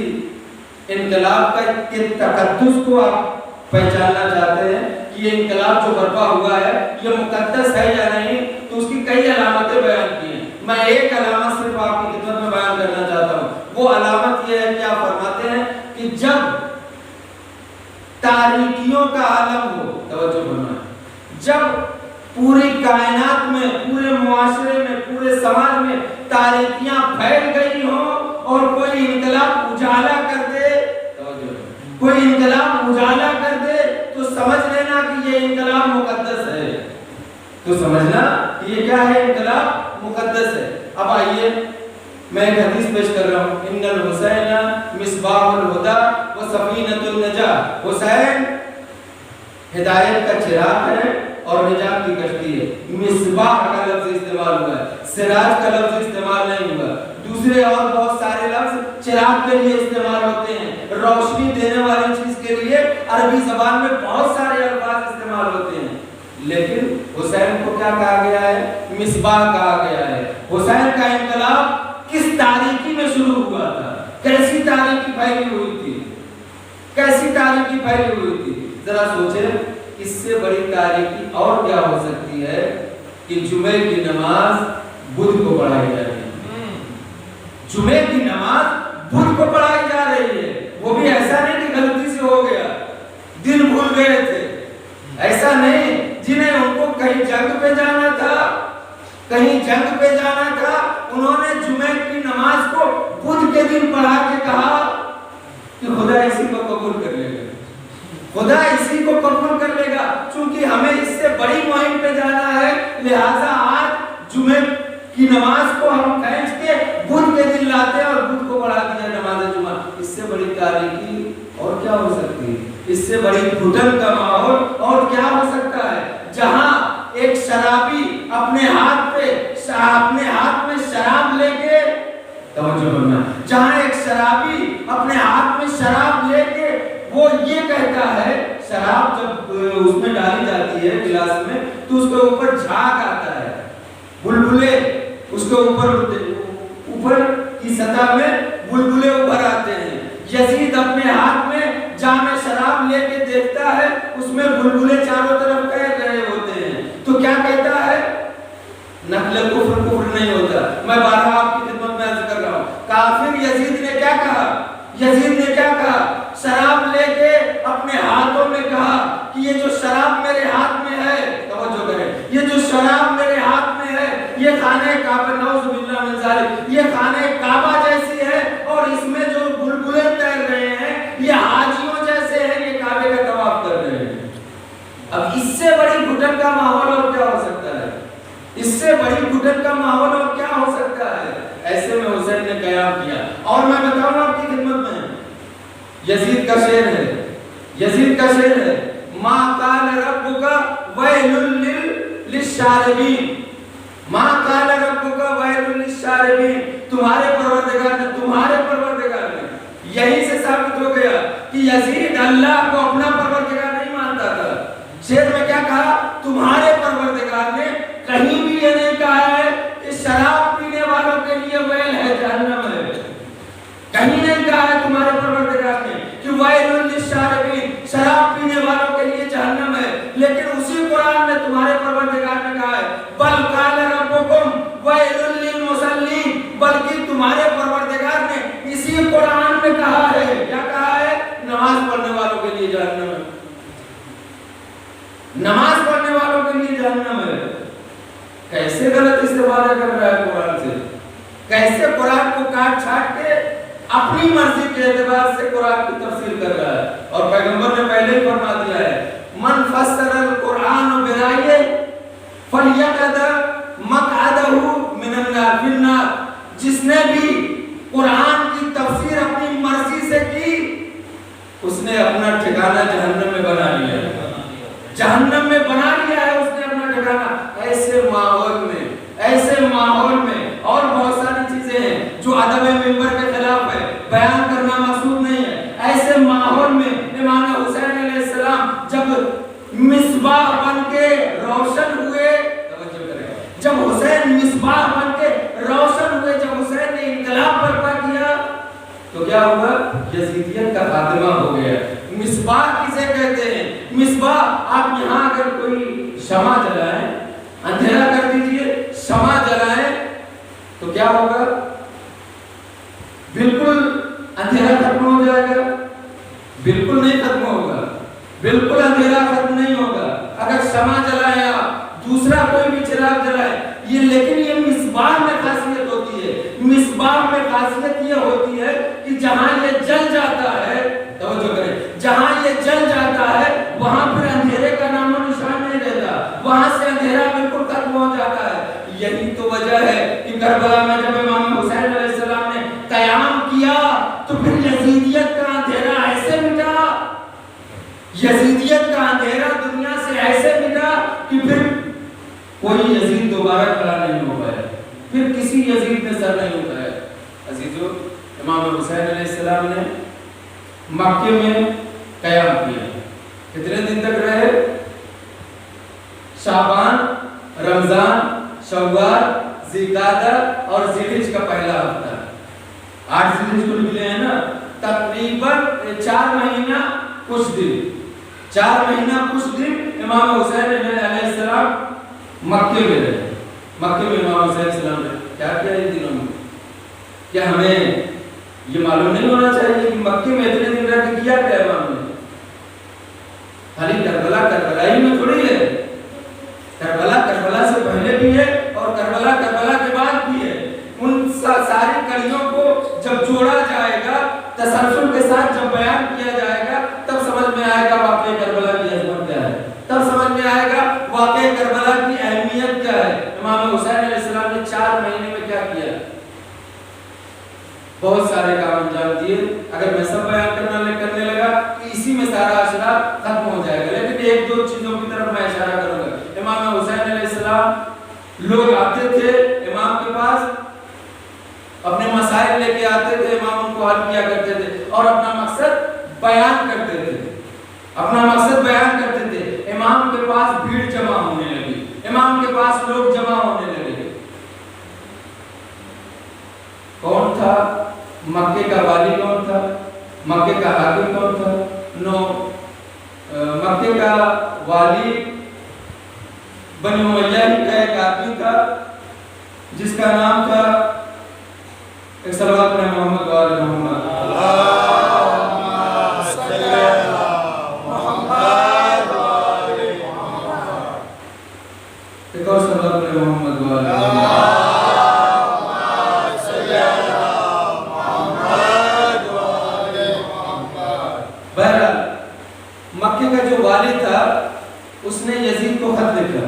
انقلاب کے تقدس کو آپ پہچاننا چاہتے ہیں کہ یہ انقلاب جو برپا ہوا ہے یہ مقدس ہے یا نہیں، تو اس کی کئی علامتیں بیان کی ہیں. میں ایک علامت صرف آپ کی خدمت میں بیان کرنا چاہتا ہوں. وہ علامت یہ ہے کہ آپ فرماتے ہیں کہ جب تاریکیوں کا عالم ہو، توجہ فرمائیں، جب پوری کائنات میں، پورے معاشرے میں، پورے سماج میں تاریکیاں پھیل گئی ہوں اور کوئی انقلاب اجالا کر دے، کوئی انقلاب اجالا کر دے، تو سمجھ لینا کہ یہ انقلاب مقدس ہے. تو سمجھنا کہ یہ کیا ہے؟ انقلاب مقدس ہے. اب آئیے میں ایک حدیث پیش کر رہا ہوں. ان الحسین مصباح الہدی و سفینۃ النجاۃ. حسین ہدایت کا چراغ ہے اور نجات کی کشتی ہے. مصباح کا لفظ استعمال ہوا ہے، سراج کا لفظ استعمال نہیں ہوا. دوسرے اور بہت سارے لفظ چراغ کے لیے استعمال ہوتے ہیں، روشنی دینے والی چیز کے لیے عربی زبان میں بہت سارے الفاظ استعمال ہوتے ہیں. لیکن حسین کو کیا کہا گیا ہے؟ مصباح کہا گیا ہے. حسین کا انقلاب کس تاریکی میں شروع ہوا تھا؟ کیسی تاریکی پھیلی ہوئی تھی؟ کیسی تاریکی پھیلی ہوئی تھی؟ ذرا سوچیں. اس سے بڑی تاریکی اور کیا ہو سکتی ہے کہ جمعے کی نماز بدھ کو پڑھائی جا رہی ہے. جمعے کی نماز بدھ کو پڑھائی جا رہی ہے. وہ بھی ایسا نہیں کہ غلطی سے ہو گیا، دن بھول گئے تھے، ایسا نہیں. جنہیں ان کو کہیں جنگ پہ جانا تھا، کہیں جنگ پہ جانا تھا، انہوں نے جمعے کی نماز کو بدھ کے دن پڑھا کے کہا کہ خدا اسی کو قبول کر لے گا، خدا اسی کو قبول کر لے گا. چونکہ ہمیں اس سے بڑی مہم پہ جانا ہے، لہٰذا آج جمعے کی نماز کو ہم کھینچ کے بدھ کے دن لاتے ہیں اور بدھ کو پڑھا دیا نماز جمعہ. اس سے بڑی تاریکی اور کیا ہو سکتی ہے؟ اس سے بڑی گھٹن کا ماحول اور کیا ہو سکتا ہے؟ جہاں ایک شرابی اپنے ہاتھ میں شراب لے کے، توجہ کرنا، جہاں ایک شرابی اپنے ہاتھ میں شراب لے کے وہ یہ کہتا ہے، شراب جب اس میں ڈالی جاتی ہے گلاس میں تو اس کے اوپر جھاگ آتا ہے، بلبلے اس کے اوپر کی سطح میں بلبلے ابھر آتے ہیں. یزید اپنے ہاتھ میں جام شراب لے کے دیکھتا ہے، اس میں بلبلے چاروں طرف کہہ رہے ہوتے ہیں. تو کیا کہتا ہے؟ نقل کفر نہیں ہوتا. میں بارہا آپ کی خدمت میں عرض کر رہا ہوں. کافر یزید نے کیا کہا؟ یزید نے کیا کہا؟ شراب لے کے اپنے ہاتھوں میں کہا کہ یہ جو شراب میرے ہاتھ میں ہے، توجہ کریں، یہ جو شراب میرے ہاتھ میں ہے یہ خانہ کعبہ، نعوذ باللہ من ذالک، یہ خانہ کعبہ جیسی ہے اور اس میں جو بلبلے تیر رہے ہیں یہ حاجیوں جیسے ہیں، یہ کعبے کا طواف کر رہے ہیں. اب اس سے بڑی گھٹن کا ماحول اور کیا ہو سکتا ہے؟ اس سے بڑی گھٹن کا ماحول اور کیا ہو سکتا ہے؟ ایسے میں حسین نے قیام کیا. اور میں بتاؤں آپ کی خدمت میں، یزید کا شعر ہے، یزید کا شعر ہے، ما قال ربک ویل للشاربین، ما قال ربک ویل للشاربین. تمہارے پروردگار نے یہی سے ثابت ہو گیا کہ یزید اللہ کو اپنا پروردگار نہیں مانتا تھا. شعر میں کیا کہا؟ تمہارے پروردگار نے کہیں بھی یہ نہیں کہا ہے کہ شراب پینے والوں کے لیے ویل ہے، جہنم ہے. کہیں نہیں کہا ہے تمہارے پروردگار نے کہ ویل للشاربین، شراب پینے والوں کے لیے جہنم ہے. لیکن اسی قرآن میں تمہارے پروردگار نے کہا ہے بل قال ربکم ویل للمصلین، بلکہ تمہارے پروردگار نے اسی قرآن میں کہا ہے، کیا کہا ہے؟ نماز پڑھنے والوں کے لیے جہنم ہے، نماز پڑھنے والوں کے لیے جہنم ہے. کیسے غلط استفادہ کر رہا ہے قرآن سے، کیسے قرآن کو کاٹ چھاٹ کے اپنی مرضی کے اعتبار سے قرآن کی تفسیر کر رہا ہے. اور پیغمبر نے پہلے ہی فرما دیا ہے من فسر القرآن برائے فلیقعد مقعدہ من النار، جس نے بھی قرآن کی تفسیر اپنی مرضی سے کی اس نے اپنا ٹھکانہ جہنم میں بنا لیا ہے، جہنم میں بنا لیا ہے اس نے اپنا ٹھکانہ. ایسے ماحول میں اور بہت ساری چیزیں ہیں جو ادب منبر کے خلاف ہے، بیان کرنا مقصود نہیں ہے. ایسے ماحول میں امام حسین علیہ السلام جب مصباح بن کے روشن ہوئے، توجہ کریں، تو کیا ہوگا؟ یزیدیت کا خاتمہ ہو گیا۔ مصباح کسے کہتے ہیں؟ مصباح، آپ یہاں اگر کوئی شمع جلائیں، اندھیرا کر دیجئے، شمع جلائیں تو کیا ہوگا؟ بالکل اندھیرا ختم ہو جائے گا؟ بالکل نہیں ختم ہوگا، بالکل اندھیرا ختم نہیں ہوگا۔ اگر شمع جلائیں آپ، دوسرا کوئی بھی چراغ جلائے، یہ لیکن یہ مصباح میں خاصیت ہوتی ہے۔ مصباح میں خاصیت یہ ہوتی ہے کہ جہاں یہ جل جاتا ہے، توجہ کریں، جہاں یہ جل جاتا ہے وہاں پھر اندھیرے کا نام و نشان نہیں رہتا، وہاں سے اندھیرا بالکل ختم ہو جاتا ہے۔ یہی تو وجہ ہے کہ کربلا میں جب امام حسین علیہ السلام نے قیام کیا تو پھر یزیدیت کا اندھیرا ایسے مٹا، یزیدیت کا اندھیرا دنیا سے ایسے مٹا کہ پھر کوئی یزید دوبارہ کھڑا نہیں ہو پایا، پھر کسی یزید نے سر نہیں اٹھایا۔ عزیزو، امام حسین علیہ السلام نے مکے میں قیام کیا، کتنے دن تک رہے؟ شعبان، رمضان، شوال، ذوالقعدہ اور ذوالحجہ کا پہلا ہفتہ، 8 ذوالحجہ کو نکلے ہیں نا، تقریباً 4 مہینہ کچھ دن، 4 مہینہ کچھ دن امام حسین علیہ السلام مکے میں رہے۔ مکے میں امام حسین علیہ السلام نے کیا کیا ان دنوں میں؟ کیا ہمیں یہ معلوم نہیں ہونا چاہیے کہ مکے میں اتنے دن رہ کے کیا کیا امام نے؟ خالی کربلا ہی میں تھوڑی ہے، کربلا سے پہلے بھی ہے اور کربلا کے بعد بھی ہے۔ ان ساری کڑیوں کو جب جوڑا جائے گا، تسلسل کے ساتھ جب بیان کیا جائے گا، تب سمجھ میں آئے گا واقعہ کربلا کی عظمت کیا ہے، تب سمجھ میں آئے گا واقعہ کربلا کی اہمیت کیا ہے۔ امام حسین علیہ السلام نے 4 مہینے میں کیا کیا؟ بہت سارے کام انجام دیے۔ اگر میں سب بیان کرنے لگا تو اسی میں سارا اشارہ ختم ہو جائے گا، لیکن 1-2 چیزوں کی طرف میں اشارہ کروں گا۔ امام حسین علیہ السلام، لوگ آتے تھے امام کے پاس، اپنے مسائل لے کے آتے تھے، امام ان کو حل کیا کرتے تھے اور اپنا مقصد بیان کرتے تھے، اپنا مقصد بیان کرتے تھے۔ امام کے پاس بھیڑ جمع ہونے لگی، امام کے پاس لوگ جمع ہونے لگے۔ کون تھا؟ مکے کا والی کون تھا؟ مکے کا حاکم کون تھا؟ مکے کا والی بنی امیہ کا ایک آدمی تھا جس کا نام تھا، ایک صلوات پڑھیں محمد و آل محمد، اللہم صلی علی محمد و آل محمد، ایک اور صلوات پڑھیں محمد و آل محمد، مکے کا جو والی تھا اس نے یزید کو خط لکھا،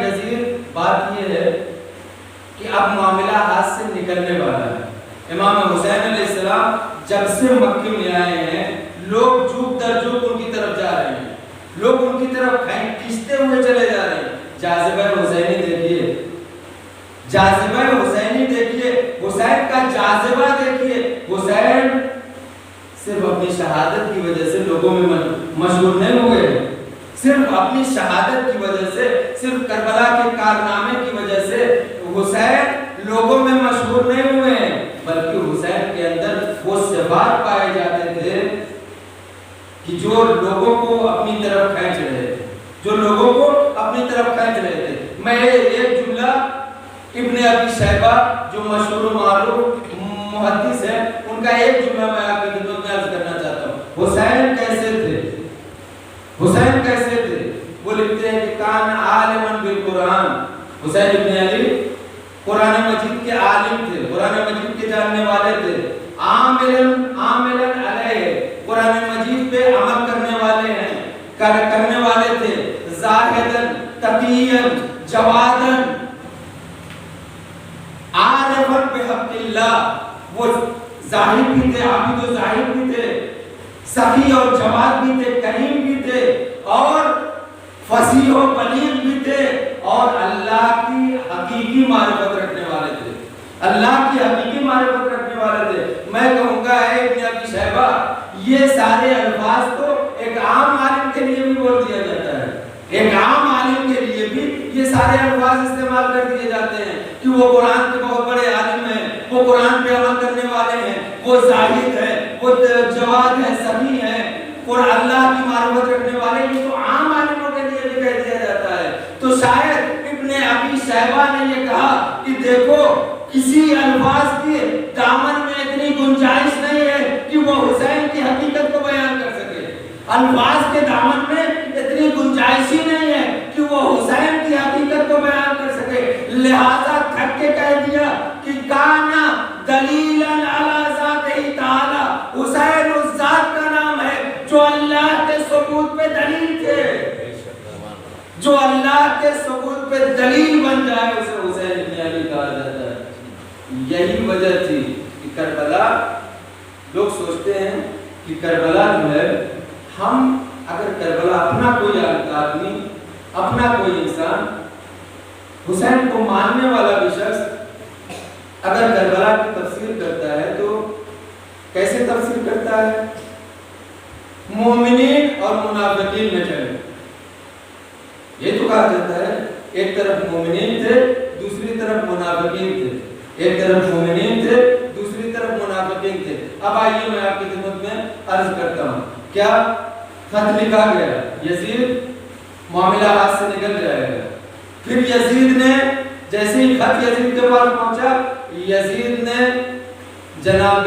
یزید بات یہ ہے کہ اب معاملہ ہاتھ سے نکلنے والا ہے۔ امام حسین علیہ السلام جب سے مکے میں آئے ہیں، لوگ جھوک در جھوک ان کی طرف جا رہے ہیں، لوگ ان کی طرف کھینچتے ہوئے چلے جا رہے ہیں۔ جاذبہ حسینی دیکھیے، جاذبہ حسینی دیکھیے، حسین کا جاذبہ دیکھیے۔ حسین صرف اپنی شہادت کی وجہ سے لوگوں میں مشہور نہیں ہوئے، صرف اپنی شہادت کی وجہ سے، صرف کربلا کے کارنامے کی وجہ سے حسین لوگوں میں مشہور نہیں ہوئے ہیں، بلکہ حسین کے اندر وہ صفات پائے جاتے تھے کہ جو لوگوں کو اپنی طرف کھینچ رہے تھے، جو لوگوں کو اپنی طرف کھینچ رہے تھے۔ میں ایک جملہ ابن ابی شیبہ جو مشہور و معروف محدث ہے، ان کا ایک جملہ میں آپ کی خدمت میں عرض کرنا چاہتا ہوں۔ حسین کیسے تھے؟ حسین کیسے تھے؟ وہ لکھتے ہیں کہ کان عالماً بالقرآن، حسین ابن علی قرآن مجید کے عالم تھے، قرآن مجید کے جاننے والے تھے، عاملاً علیہ، قرآن مجید پہ عمل کرنے والے تھے، زاہداً تقیاً جواداً عارفاً بحق اللہ، وہ زاہد بھی تھے، عابد و زاہد بھی تھے، سخی اور جواد بھی تھے، کریم بھی تھے اور فصیح و بلیغ بھی تھے اور اللہ کی حقیقی معرفت رکھنے والے تھے، اللہ کی حقیقی معرفت رکھنے والے تھے۔ میں کہوں گا اے ابن ابی شیبہ، یہ سارے الفاظ تو ایک عام عالم کے لیے بھی بول دیا جاتا ہے، ایک عام عالم کے لیے بھی یہ سارے الفاظ استعمال کر دیے جاتے ہیں کہ وہ قرآن کے بہت بڑے عالم ہیں، وہ قرآن پہ عمل وہ زاہد ہے، وہ جواد ہے، سمیع ہے اور اللہ کی معرفت رکھنے والے، یہ تو عام عالموں کے لیے بھی کہہ دیا جاتا ہے۔ تو شاید ابن ابی شیبہ نے یہ کہا کہ دیکھو کسی الفاظ کے دامن میں اتنی گنجائش نہیں ہے کہ وہ حسین کی حقیقت کو بیان کر سکے، الفاظ کے دامن میں اتنی گنجائش ہی نہیں ہے کہ وہ حسین کی حقیقت کو بیان کر سکے، لہذا تھک کے کہہ دیا کہ کانا دلیلاً علی ذاتہ تعالی، حسین اس ذات کا نام ہے جو اللہ کے ثبوت پہ دلیل تھے، جو اللہ کے ثبوت پہ دلیل بن جائے اسے حسین ابن علی کہا جاتا ہے۔ یہی وجہ تھی کہ کربلا، لوگ سوچتے ہیں کہ کربلا جو ہے، ہم اگر کربلا اپنا کوئی آدمی، اپنا کوئی انسان حسین کو ماننے والا بھی شخص اگر کربلا کی تفسیر کرتا ہے تو کیسے تفسیر کرتا ہے؟ مومنین اور منافقین میں چلے، یہ تو کہا جاتا ہے ایک طرف مومنین تھے دوسری طرف منافقین تھے، ایک طرف مومنین تھے دوسری طرف منافقین تھے۔ اب آئیے میں آپ کی خدمت میں عرض کرتا ہوں، کیا خط لکھا گیا، یزید معاملہ ہاتھ سے نکل جائے گا، پھر یزید نے جیسے ہی خط یزید کے پاس پہنچا، یزید نے جناب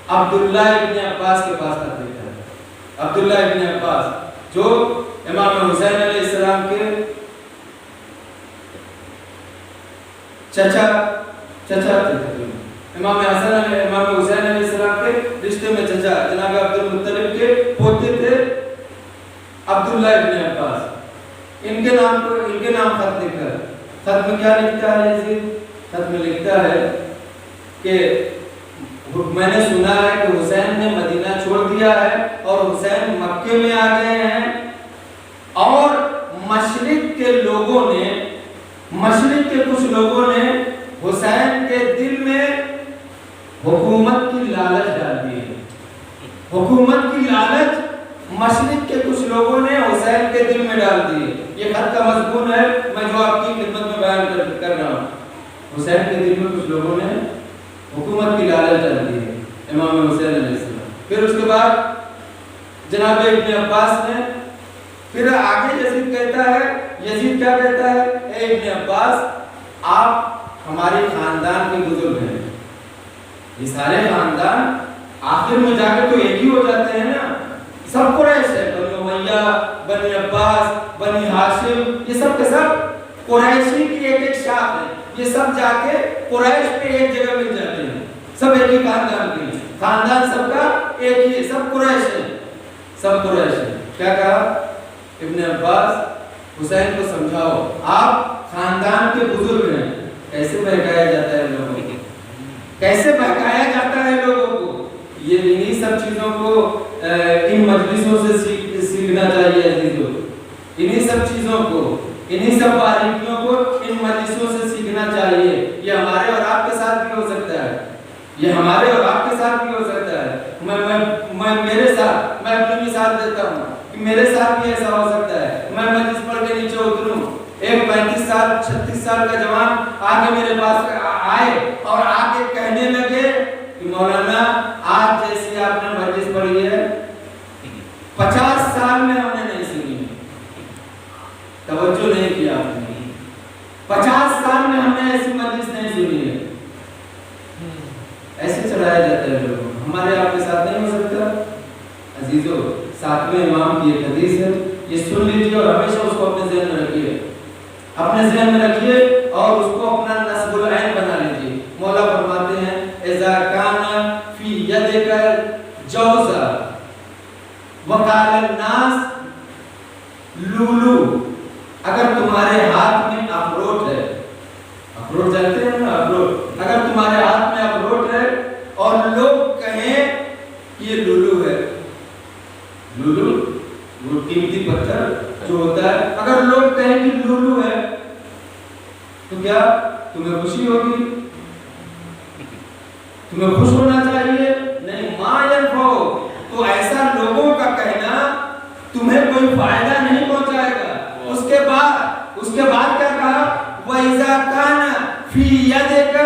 عبداللہ ابن عباس کے پاس خط لکھا، عبداللہ ابن عباس جو امام حسین علیہ السلام کے چچا تھے، امام حسین امام حسین علیہ السلام کے رشتے میں چچا جناب عبد المطلب کے پوتے تھے عبداللہ ابن عباس، ان کے نام خط لکھا ہے۔ خط میں کیا لکھتا ہے یزید؟ خط میں لکھتا ہے کہ میں نے سنا ہے کہ حسین نے مدینہ چھوڑ دیا ہے اور حسین مکے میں آ گئے ہیں، اور مشرق کے لوگوں نے، مشرق کے کچھ لوگوں نے حسین کے دل میں حکومت کی لالچ ڈال دی ہے، حکومت کی لالچ مشرق کے کچھ لوگوں نے حسین کے دل میں ڈال دی ہے۔ یہ خط کا مضمون ہے میں جو آپ کی خدمت میں بیان کر رہا ہوں، حسین کے دل میں کچھ لوگوں نے حکومت کی لالچ ڈال دی ہے امام حسین علیہ السلام۔ پھر اس کے بعد جناب ابن عباس نے پھر آگے یزید کہتا ہے، یزید کیا کہتا ہے؟ اے ابن عباس، آپ ہمارے خاندان کے بزرگ ہیں، یہ سارے خاندان آخر میں جا کے تو ایک ہی ہو جاتے ہیں نا، سب قریش ہے، بنی امیہ، بنی عباس، بنی ہاشم، یہ سب کے سب قریشی کی ایک ایک شاخ ہے، یہ سب جا کے قریش پہ ایک جگہ مل جاتے ہیں، سب ایک ہی خاندان کے ہیں، خاندان سب کا ایک ہی ہے، سب قریش ہے، سب قریش ہے۔ کیا کہا ابن عباس؟ حسین کو سمجھاؤ آپ خاندان کے بزرگ ہیں۔ کیسے بہکایا جاتا ہے لوگوں کو، کیسے بہکایا جاتا ہے لوگوں کو، یہ انہی سب چیزوں کو ان مجلسوں سے سیکھنا چاہیے عزیزو، انہی سب چیزوں کو، انہی سب باریکیوں کو ان مجلسوں سے سیکھنا چاہیے۔ یہ ہمارے اور آپ کے ساتھ بھی ہو سکتا ہے، یہ ہمارے اور آپ کے ساتھ بھی ہو سکتا ہے۔ میں میرے ساتھ، میں اپنی مثال دیتا ہوں کہ میرے ساتھ بھی ایسا ہو سکتا ہے، میں مجلس پڑھ کے نیچے اتروں، ایک 35 سال 36 سال کا جوان آگے میرے پاس آئے اور آگے کہنے لگے کہ مولانا آج جیسی آپ نے مجلس پڑھی ہے 50 سال میں ہم نے نہیں سنی، توجہ نہیں کیا آپ نے، 50 سال میں ہم نے ایسی مجلس نہیں سنی ہے۔ ایسے چڑھایا جاتا ہے لوگوں، ہمارے آپ کے ساتھ نہیں ہو سکتا عزیزو۔ 7ویں امام کی ایک حدیث ہے، یہ سن لیجیے اور ہمیشہ اس کو اپنے ذہن میں رکھیے، اپنے ذہن میں رکھیے اور اس کو اپنا نصب العین بنا لیجیے۔ مولا فرماتے ہیں اذا کان فی یدک جوزا وقال الناس لولو، اگر تمہارے ہاتھ میں اخروٹ ہے، اخروٹ جانتے ہیں نا اخروٹ، اگر تمہارے ہاتھ میں اخروٹ ہے اور لوگ کہیں کہ یہ لولو ہے، لولو وہ قیمتی پتھر جو ہوتا ہے، اگر لوگ کہیں کہ لولو ہے تو کیا تمہیں خوشی ہوگی؟ تمہیں خوش ہونا چاہیے؟ نہیں، ما ينفع، تو ایسا لوگوں کا کہنا تمہیں کوئی فائدہ نہیں پہنچائے گا۔ اس کے بعد کیا کہا؟ وَإِذَا كَانَ فِي يَدِكَ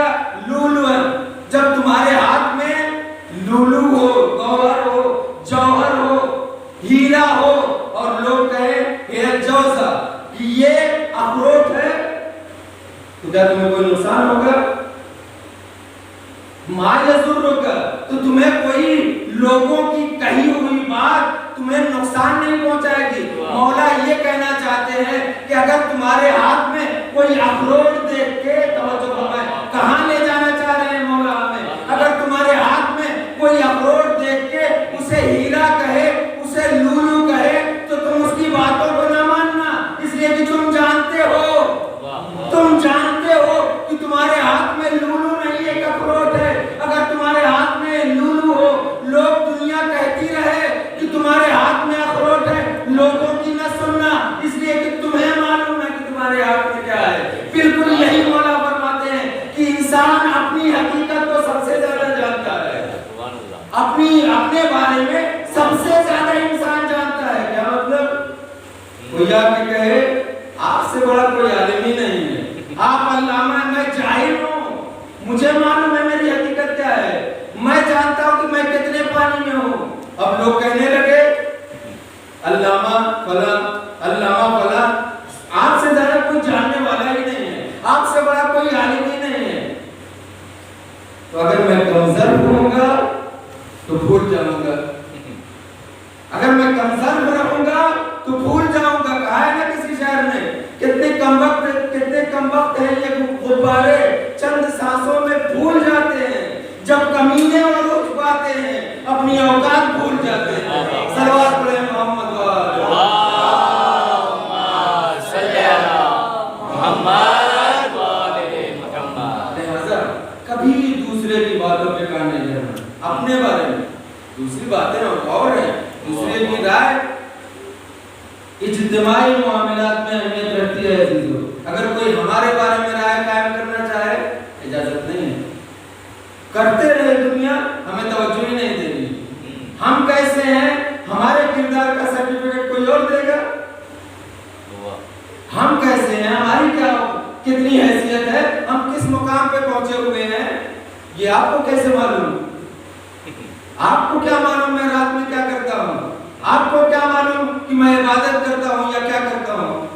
لُؤْلُؤًا، جب تمہارے ہاتھ میں یہ اخروٹ ہے تو کیا تمہیں کوئی نقصان ہوگا؟ ما یضرک، تو تمہیں کوئی لوگوں کی کہی ہوئی بات تمہیں نقصان نہیں پہنچائے گی۔ مولا یہ کہنا چاہتے ہیں کہ اگر تمہارے ہاتھ میں کوئی اخروٹ دیکھ کے، توجہ فرمائیں، کہاں لے جانا چاہ رہے ہیں مولا ہمیں؟ اگر تمہارے ہاتھ میں کوئی اخروٹ دیکھ کے اسے ہیرا کہے، اسے لولو کہے، تو تم اس کی باتوں کو نہ ماننا، اس لیے کہ تم جانتے ہو کہ تمہارے ہاتھ میں لولو نہیں ایک اخروٹ ہے۔ اگر تمہارے ہاتھ میں لولو ہو، لوگ دنیا کہتی رہے کہ تمہارے ہاتھ میں اخروٹ ہے، لوگوں کی نہ سننا، اس لیے کہ تمہیں معلوم ہے کہ تمہارے ہاتھ میں کیا ہے۔ بالکل یہی مولا فرماتے ہیں کہ انسان اپنی حقیقت کو سب سے زیادہ جانتا ہے، اپنے بارے میں سب سے زیادہ انسان جانتا ہے۔ کیا مطلب؟ کوئی آ کے کہے آپ سے بڑا کوئی عالم ہی نہیں ہے، آپ علامہ ہیں، میں جاہل ہوں، مجھے معلوم ہے میری حقیقت کیا ہے، میں جانتا ہوں کہ میں کتنے پانی میں ہوں۔ اب لوگ کہنے لگے علامہ فلاں، علامہ فلاں، آپ سے زیادہ کوئی جاننے والا ہی نہیں ہے، آپ سے بڑا کوئی عالم ہی نہیں ہے۔ تو اگر میں کمزور ہوں گا تو بھول جاؤں گا، اگر میں کمزور رہوں گا تو بھول جاؤں گا۔ کہا ہے نا کسی شاعر نے، کتنے کم وقت ہیں یہ غبارے، چند سانسوں میں بھول جاتے ہیں، جب کمینے اور اٹھ پاتے ہیں اپنی اوقات بھول جاتے ہیں۔ صلوات پڑھیں محمد وآلہ محمد وآلہ محمد۔ لہذا کبھی دوسرے کی باتوں پہ کان نہیں دھرنا، اپنے بارے میں دوسری باتیں اور ہیں، دوسرے کی رائے اجتماعی معاملات میں اہمیت رکھتی ہے عزیزو۔ اگر کوئی ہمارے بارے میں رائے قائم کرنا چاہے، اجازت نہیں ہے، کرتے رہے دنیا، ہمیں توجہ ہی نہیں دے گی۔ ہم کیسے ہیں، ہمارے کردار کا سرٹیفکیٹ کوئی اور دے گا؟ ہم کیسے ہیں، ہماری کیا کتنی حیثیت ہے، ہم کس مقام پہ پہنچے ہوئے ہیں، یہ آپ کو کیسے معلوم؟ آپ کو کیا معلوم میں رات میں کیا کرتا ہوں؟ آپ کو کیا معلوم کہ میں عبادت کرتا ہوں یا کیا کرتا ہوں؟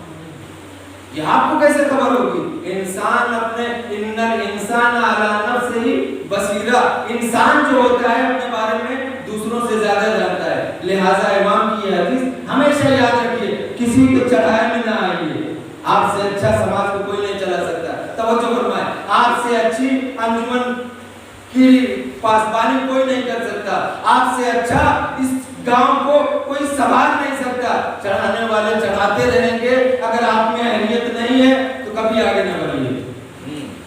یہ آپ کو کیسے خبر ہوگی؟ انسان اپنے ان الانسان علی نفسہ بصیرہ، انسان جو ہوتا ہے اپنے بارے میں دوسروں سے زیادہ جانتا ہے۔ لہٰذا امام کی یہ حدیث ہمیشہ یاد رکھیے، کسی کو چڑھائے میں نہ آئیے، آپ سے اچھا سماج کو کوئی نہیں چلا سکتا۔ توجہ فرمائیں، آپ سے اچھی انجمن کی پاسبانی کوئی نہیں کر سکتا، آپ سے اچھا اس گاؤں کو کوئی سنبھال نہیں سکتا۔ چڑھانے والے چڑھاتے رہیں گے، اگر آپ میں اہلیت نہیں ہے تو کبھی آگے نہ بڑھیے۔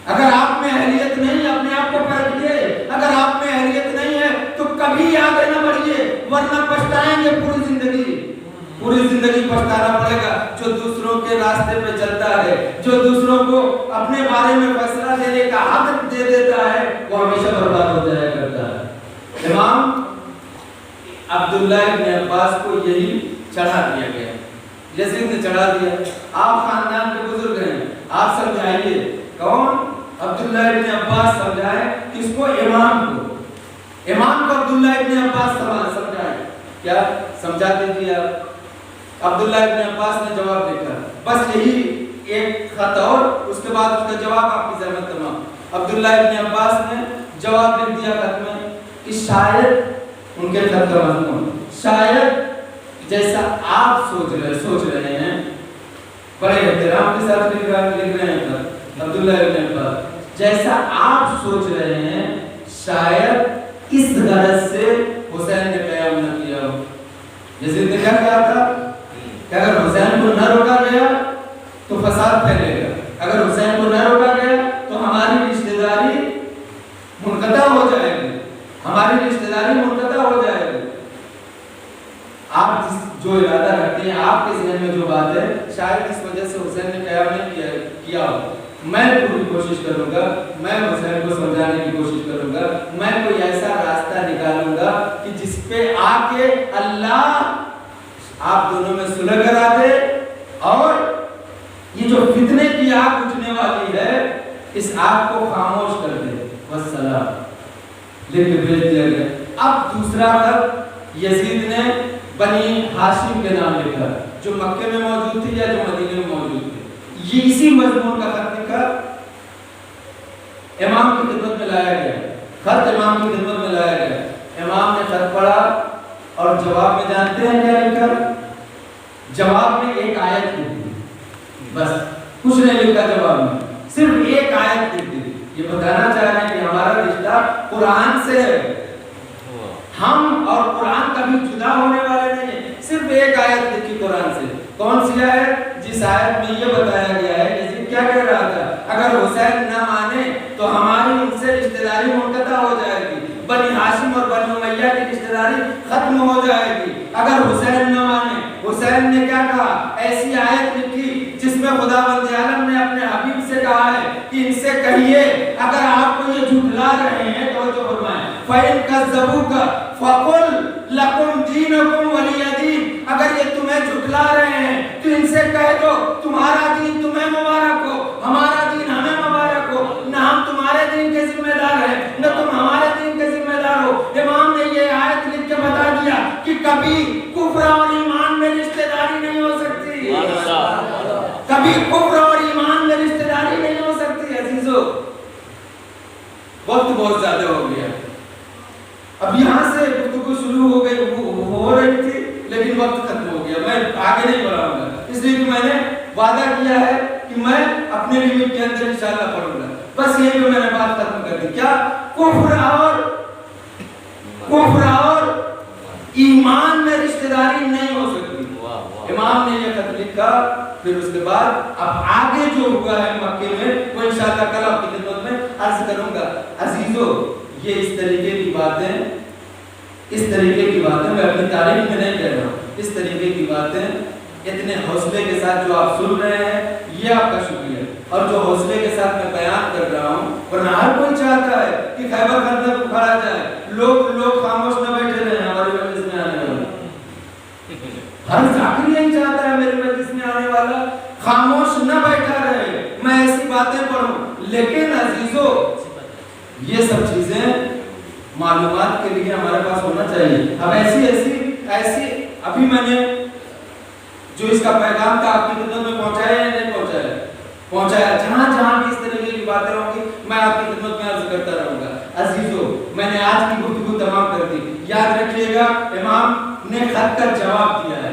اگر آپ میں اہلیت نہیں، اپنے آپ کو پرکھیے، اگر آپ میں اہلیت نہیں ہے تو کبھی آگے نہ بڑھیے، ورنہ پچھتائیں گے پوری زندگی پچھتانا پڑے گا۔ جو دوسروں کے راستے پہ چلتا ہے، جو دوسروں کو اپنے بارے میں فیصلہ دینے کا حق دے دیتا ہے، وہ ہمیشہ برباد ہو جایا کرتا ہے۔ امام عبداللہ ابن عباس کو یہی چڑھا دیا گیا، یزید نے چڑھا دیا۔ آپ خاندان کے بزرگ ہیں، آپ سمجھائیے۔ کون؟ عبداللہ ابن عباس سمجھائے کس کو؟ امام کو عبداللہ ابن عباس سمجھائے۔ کیا سمجھا دیجیے آپ؟ عبداللہ ابن عباس نے جواب لکھا، بس یہی ایک خط اور اس کے بعد اس کا جواب آپ کی زحمت تمام۔ عبداللہ ابن عباس نے جواب لکھ دیا خط میں کہ شاید ان کے خط کا مضمون، شاید جیسا آپ سوچ رہے ہیں، بڑے احترام کے ساتھ لکھ رہے ہیں عبداللہ ابن عباس، جیسا آپ سوچ رہے ہیں شاید اس غرض سے حسین نے قیام نہ کیا ہو۔ یزید نے کیا کہا تھا کہ اگر حسین کو نہ روکا گیا تو فساد پھیلے گا، اگر حسین کو نہ روکا گیا تو ہماری رشتہ داری منقطع ہو جائے گی، ہماری رشتہ داری منقطع ہو جائے گی۔ آپ جو ارادہ رکھتے ہیں، آپ کے ذہن میں جو بات ہے، شاید اس وجہ سے حسین نے قیام نہیں کیا ہو۔ میں پوری کوشش کروں گا، میں حسین کو سمجھانے کی کوشش کروں گا، میں کوئی ایسا راستہ نکالوں گا کہ جس پہ آ کے اللہ آپ دونوں میں صلح کرا دے، اور یہ جو فتنے کی آگ اٹھنے والی ہے اس آگ کو خاموش کر دے۔ والسلام لکھ کے بھیج دیا گیا۔ اب دوسرا خط یزید نے بنی ہاشم کے نام لکھا، جو مکے میں موجود تھی یا جو مدینے میں موجود تھی۔ یہ اسی مضمون کا خط لکھا، امام کی خدمت میں لایا گیا، خط امام کی خدمت میں لایا گیا، امام نے خط پڑھا اور جواب میں جانتے ہیں کیا لکھا؟ جواب میں ایک آیت لکھ دی، بس کچھ نہیں لکھا جواب میں، صرف ایک آیت لکھ دی۔ یہ بتانا چاہ رہے ہیں کہ ہمارا رشتہ قرآن سے ہے، ہم اور قرآن کبھی جدا ہونے والے نہیں ہیں۔ صرف ایک آیت لکھی قرآن سے، کون سی آیت؟ جس آیت میں یہ بتایا گیا ہے کہ کیا کہہ رہا تھا، اگر حسین نہ مانے تو ہماری ان سے رشتہ داری منقطع ہو جائے گی، بنی ہاشم اور بنی امیہ کی رشتہ داری ختم ہو جائے گی اگر حسین نہ مانے۔ حسین نے کیا کہا؟ ایسی آیت لکھی جس میں خداوند عالم نے اپنے حبیب سے کہا ہے کہ ان سے کہیے اگر آپ کو یہ جھٹلا رہے ہیں تو فرمائیں فَإِن كَذَّبُوكَ فَقُلْ لَكُمْ دِينُكُمْ وَلِيَ دِينِ، اگر یہ تمہیں جھٹلا رہے ہیں تو ان سے کہہ دو تمہارا دین تمہیں مبارک ہو، ہمارا دین ہمیں مبارک ہو، نہ ہم تمہارے دین کے ذمہ دار ہیں نہ تم ہمارے دین کے ذمہ دار ہو۔ امام نے یہ آیت لکھ کے بتا دیا کہ کبھی کفر اور ایمان میں رشتہ داری نہیں ہو سکتی، کبھی کفر اور ایمان میں رشتہ داری نہیں ہو سکتی۔ عزیزو وقت بہت زیادہ ہو گیا، اب یہاں سے گفتگو شروع ہو گئی، ہو رہی تھی لیکن وقت ختم ہو گیا، میں آگے نہیں بڑھاؤں گا، اس لیے کہ میں نے وعدہ کیا ہے کہ میں اپنے لیمٹ کے اندر انشاءاللہ پڑھوں گا۔ بس یہ بھی میں نے بات ختم کر دی، کیا کفر اور ایمان میں رشتہ داری نہیں ہو سکتی۔ امام نے یہ خط لکھا، پھر اس کے بعد اب آگے جو ہوا ہے مکے میں وہ انشاءاللہ کل آپ کی خدمت میں عرض کروں گا۔ عزیزو یہ اس طریقے کی باتیں میں اپنی تعریف میں نہیں کہہ رہا ہوں، اس طریقے کی باتیں اتنے حوصلے کے ساتھ جو آپ سن رہے ہیں یہ آپ کا شکریہ، اور جو حوصلے کے ساتھ میں بیان کر رہا ہوں، ورنہ ہر کوئی چاہتا ہے کہ خیبر خندق کو کھڑا جائے، لوگ خاموش نہ بیٹھے رہے ہماری مجلس میں آنے والا، ہر ذاکر یہی چاہتا ہے میری مجلس میں آنے والا خاموش نہ بیٹھا رہے، میں ایسی باتیں پڑھوں۔ لیکن عزیزو یہ سب چیزیں معلومات کے لیے ہمارے پاس ہونا چاہیے۔ اب ایسی ابھی میں نے جو اس کا پیغام تھا آپ کی خدمت میں پہنچایا یا نہیں پہنچایا، جہاں بھی اس طریقے کی باتیں ہوں گی میں آپ کی خدمت میں عرض کرتا رہوں گا۔ عزیزو میں نے آج کی گفتگو تمام کر دی، یاد رکھیے گا امام نے خط کا جواب دیا ہے،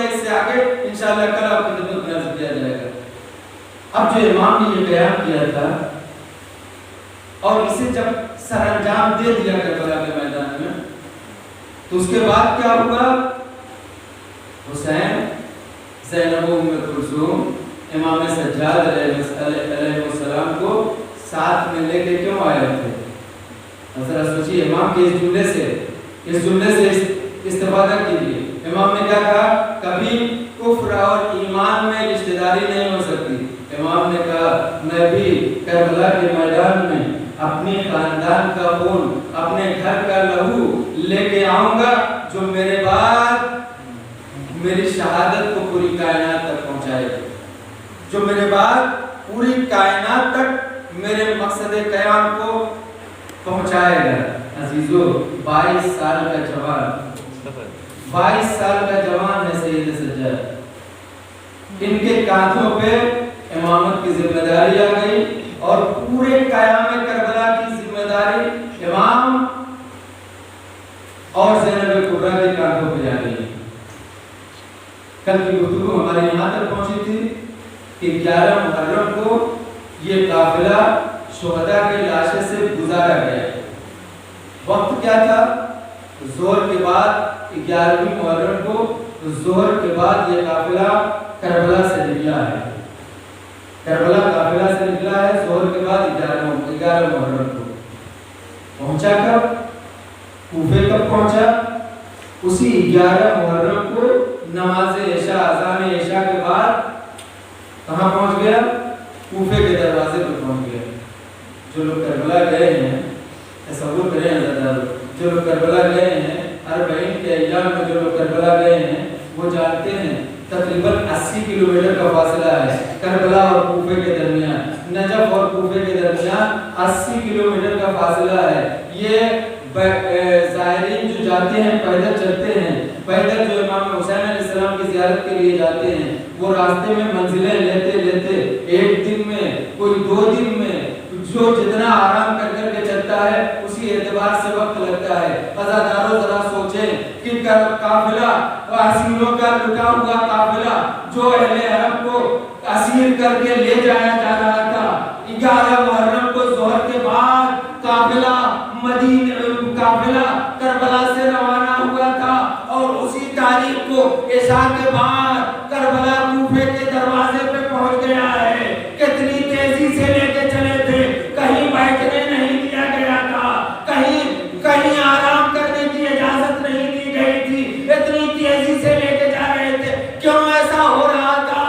اس سے آگے انشاءاللہ کل آپ کی خدمت میں عرض کیا جائے گا۔ اب جو امام نے یہ بیان کیا تھا اور اسے جب سر انجام دے دیا کربلا کے میدان میں تو اس کے بعد کیا ہوا؟ حسین، زینب ام کلثوم، امام سجاد علیہ السلام کو ساتھ میں لے کے کیوں آئے تھے؟ ذرا سوچیے، امام کے اس جملے سے استفادہ کیجیے۔ امام نے کیا کہا؟ کبھی کفر اور ایمان میں رشتہ داری نہیں ہو سکتی۔ امام نے کہا میں بھی کربلا کے میدان میں اپنی خاندان کا خون، اپنے گھر کا لہو لے کے آؤں گا جو میرے بعد میری شہادت کو پوری کائنات تک پہنچائے گا، جو میرے بعد پوری کائنات تک میرے مقصد قیام کو پہنچائے گا۔ عزیزو 22 سال کا جوان ہے سید سجاد، ان کے کاندھوں پہ امامت کی ذمہ داری آ گئی اور پورے قیام کربلا کی ذمہ داری امام اور زینب کبریٰ کے کاندھوں پہ آ گئی۔ کل کی گفتگو ہمارے یہاں تک پہنچی تھی کہ 11 محرم کو یہ قافلہ شہداء کی لاشیں سے گزارا گیا۔ وقت کیا تھا؟ ظہر کے بعد 11ویں محرم کو ظہر کے بعد یہ قافلہ کربلا سے نکلا ہے، ظہر کے بعد 11 محرم کو پہنچا۔ کب کوفے کب پہنچا؟ اسی 11 محرم کو نماز عشاء، اذان عشاء کے بعد کہاں پہنچ گیا؟ کوفے کے دروازے پر پہنچ گیا۔ جو لوگ کربلا گئے ہیں، تصور کریں جو لوگ کربلا گئے ہیں، 40 کے ایام میں جو لوگ کربلا گئے ہیں وہ جانتے ہیں تقریباً 80 کلومیٹر کا فاصلہ ہے کربلا اور کوفے کے درمیان، نجف اور کوفے کے درمیان 80 کلومیٹر کا فاصلہ ہے۔ یہ زائرین جو جاتے ہیں پیدل چلتے ہیں، پیدل جو امام حسین علیہ السلام کی زیارت کے لیے جاتے ہیں، وہ راستہ راستے میں منزلیں لیتے لیتے ایک دن میں کوئی 2 دن میں جو جتنا آرام کر کر کے چلتا ہے اسی اعتبار سے وقت لگتا ہے۔ عزاداروں ذرا سوچیں کہ قافلہ اسیروں کا لٹا ہوا قافلہ جو اہل حرم کو اسیر کر کے لے جایا جا رہا تھا، 11 محرم کو ظہر کے بعد قافلہ کربلا سے روانہ ہوا تھا، اور اسی تاریخ کو عشاء کے بعد کربلا کوفے کے دروازے پہ پہنچ گیا ہے۔ کتنی تیزی سے لے کے چلے تھے، کہیں بیٹھنے نہیں دیا گیا تھا، کہیں آرام کرنے کی اجازت نہیں دی گئی تھی، اتنی تیزی سے لے کے جا رہے تھے۔ کیوں ایسا ہو رہا تھا؟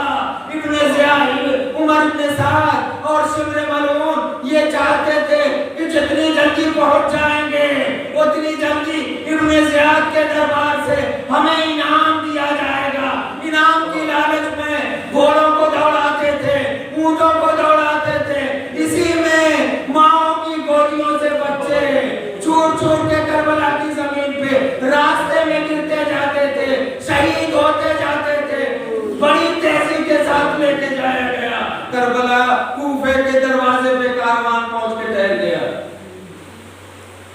ابن زیاد، عمر بن سعد اور شمر ملعون یہ چاہتے تھے کہ جتنی جلدی پہنچ جائیں گے اتنی جلدی ابن زیاد کے دربار سے ہمیں انعام دیا جائے گا۔ انعام کی لالچ میں گھوڑوں کو دوڑاتے تھے، اونٹوں کو دوڑاتے تھے، اسی میں ماؤں کی گولیوں سے بچے چھوٹ چھوٹ کے کربلا کی زمین پہ راستے میں گرتے جاتے تھے، شہید ہوتے جاتے تھے۔ بڑی تیزی کے ساتھ لے کے جایا گیا۔ کربلا کوفے کے دروازے پہ کاروان پہنچ کے ٹھہر گیا۔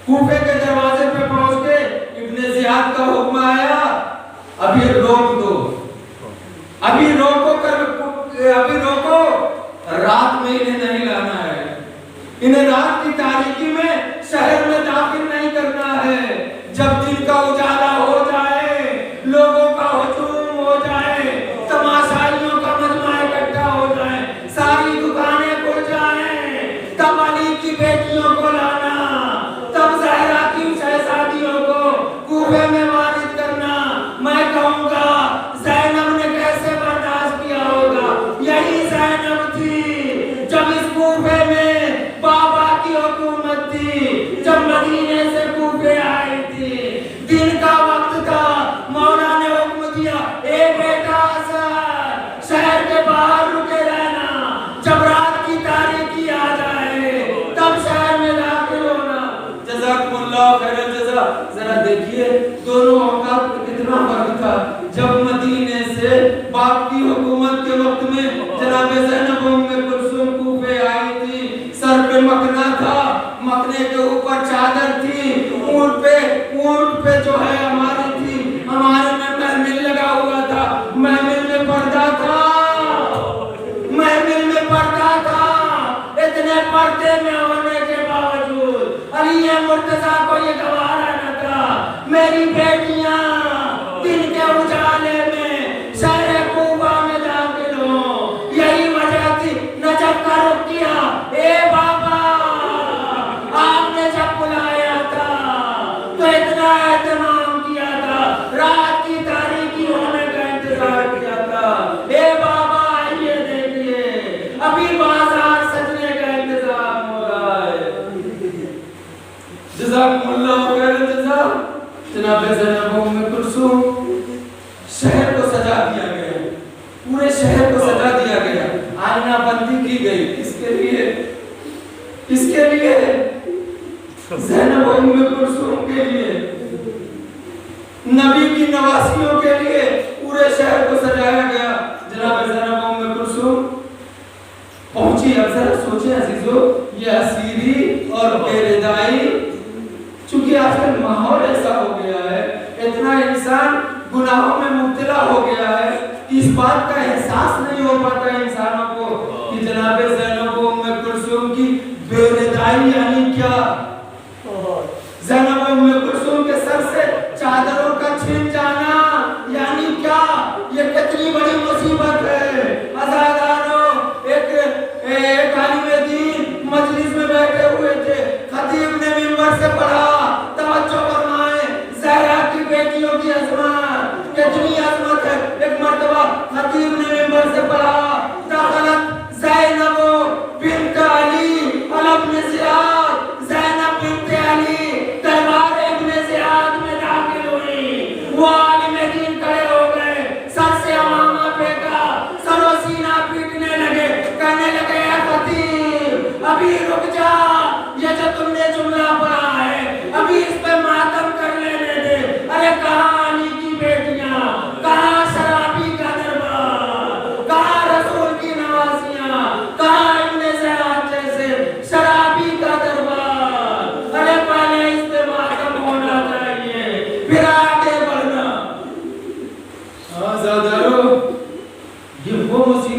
کوفے کے دروازے پہ پہنچ کے ابن زیاد کا حکم آیا، ابھی روک دو، ابھی روکو، رات میں انہیں نہیں لانا ہے، انہیں رات کی تاریکی میں شہر میں داخل نہیں کرنا ہے۔ جب دن کا اجالا ہو جائے، لوگوں کا ہجوم ہو جائے، تماشائیوں کا مجمع اکٹھا ہو جائے، ساری دکانیں کھل جائیں، تب علی کی بیٹیوں کو لانا، تب زہرا کی شہزادیوں کو کوفے میں وارد کرنا۔ میں کہوں گا زینب نے کیسے برداشت کیا ہوگا؟ یہی زینب تھی جب اس کوفے میں بابا کی حکومت تھی، جب مدینے سے کوفے آئی تھی، دن کا وقت تھا، مولا نے حکم دیا اے بیٹا حسن شہر کے باہر رکے رہنا، جب رات کی تاریکی آ جائے تب شہر میں داخل ہونا۔ جزاکم اللہ خیر الجزا۔ ذرا دیکھیے دونوں اوقات میں کتنا فرق تھا۔ جب مدینے سے باپ کی حکومت کے وقت میں جناب زینب ام کلثوم کوفے آئی تھی، سر پہ مکنا تھا، مکنے کے اوپر چادر تھی، اونٹ پہ جو ہے ہماری تھی، ہمارے میں محمل لگا ہوا تھا، محمل میں پردہ تھا، محمل میں پردہ تھا۔ اتنے پردے میں ہونے کے باوجود علی مرتضیٰ کو یہ گوارا نہ تھا میری بیٹیاں دن کے اجالے میں شہر کوفہ میں داخل ہوں۔ یہی وجہ تھی نجف کا رخ کیا، اے بابا آپ نے جب بلایا تھا تو اتنا اہتمام کیا تھا، رات کی تاریکی ہونے کا انتظار کیا تھا، اے بابا آئیے دیکھیے ابھی بازار سجنے کا انتظام ہو رہا ہے۔ جزاکم اللہ خیر الجزا۔ جناب زینب ام کلثوم شہر کو سجا دیا گیا، پورے شہر کو سجا دیا گیا، آئینہ بندی کی گئی۔ کس کے لیے؟ کس کے لیے؟ زینب ام کلثوم کے لیے، نبی کی نواسیوں کے لیے پورے شہر کو سجایا گیا۔ جناب زینب ام کلثوم پہنچی۔ اب ذرا سوچیں عزیزو، یہ اسیری اور بے ردائی، چونکہ آج کل ماحول ایسا ہو گیا ہے، اتنا انسان گناہوں میں مبتلا ہو گیا ہے، اس بات کا احساس نہیں ہو پاتا انسانوں کو کہ جناب زینب ام کلثوم کی بے ردائی یعنی کیا۔ زینب ام کلثوم کے سر سے چادروں کا چھن جانا یعنی کیا؟ یہ کتنی بڑی مصیبت ہے۔ عزاداروں، ایک عالم دین مجلس میں بیٹھے ہوئے تھے، خطیب نے منبر سے پڑھا، توجہ فرمائیں، زہرا کی بیٹیوں کی عظمت، کتنی عظمت ہے۔ ایک مرتبہ خطیب نے منبر سے پڑھا، دخلت زینب بنت علی ابن زیاد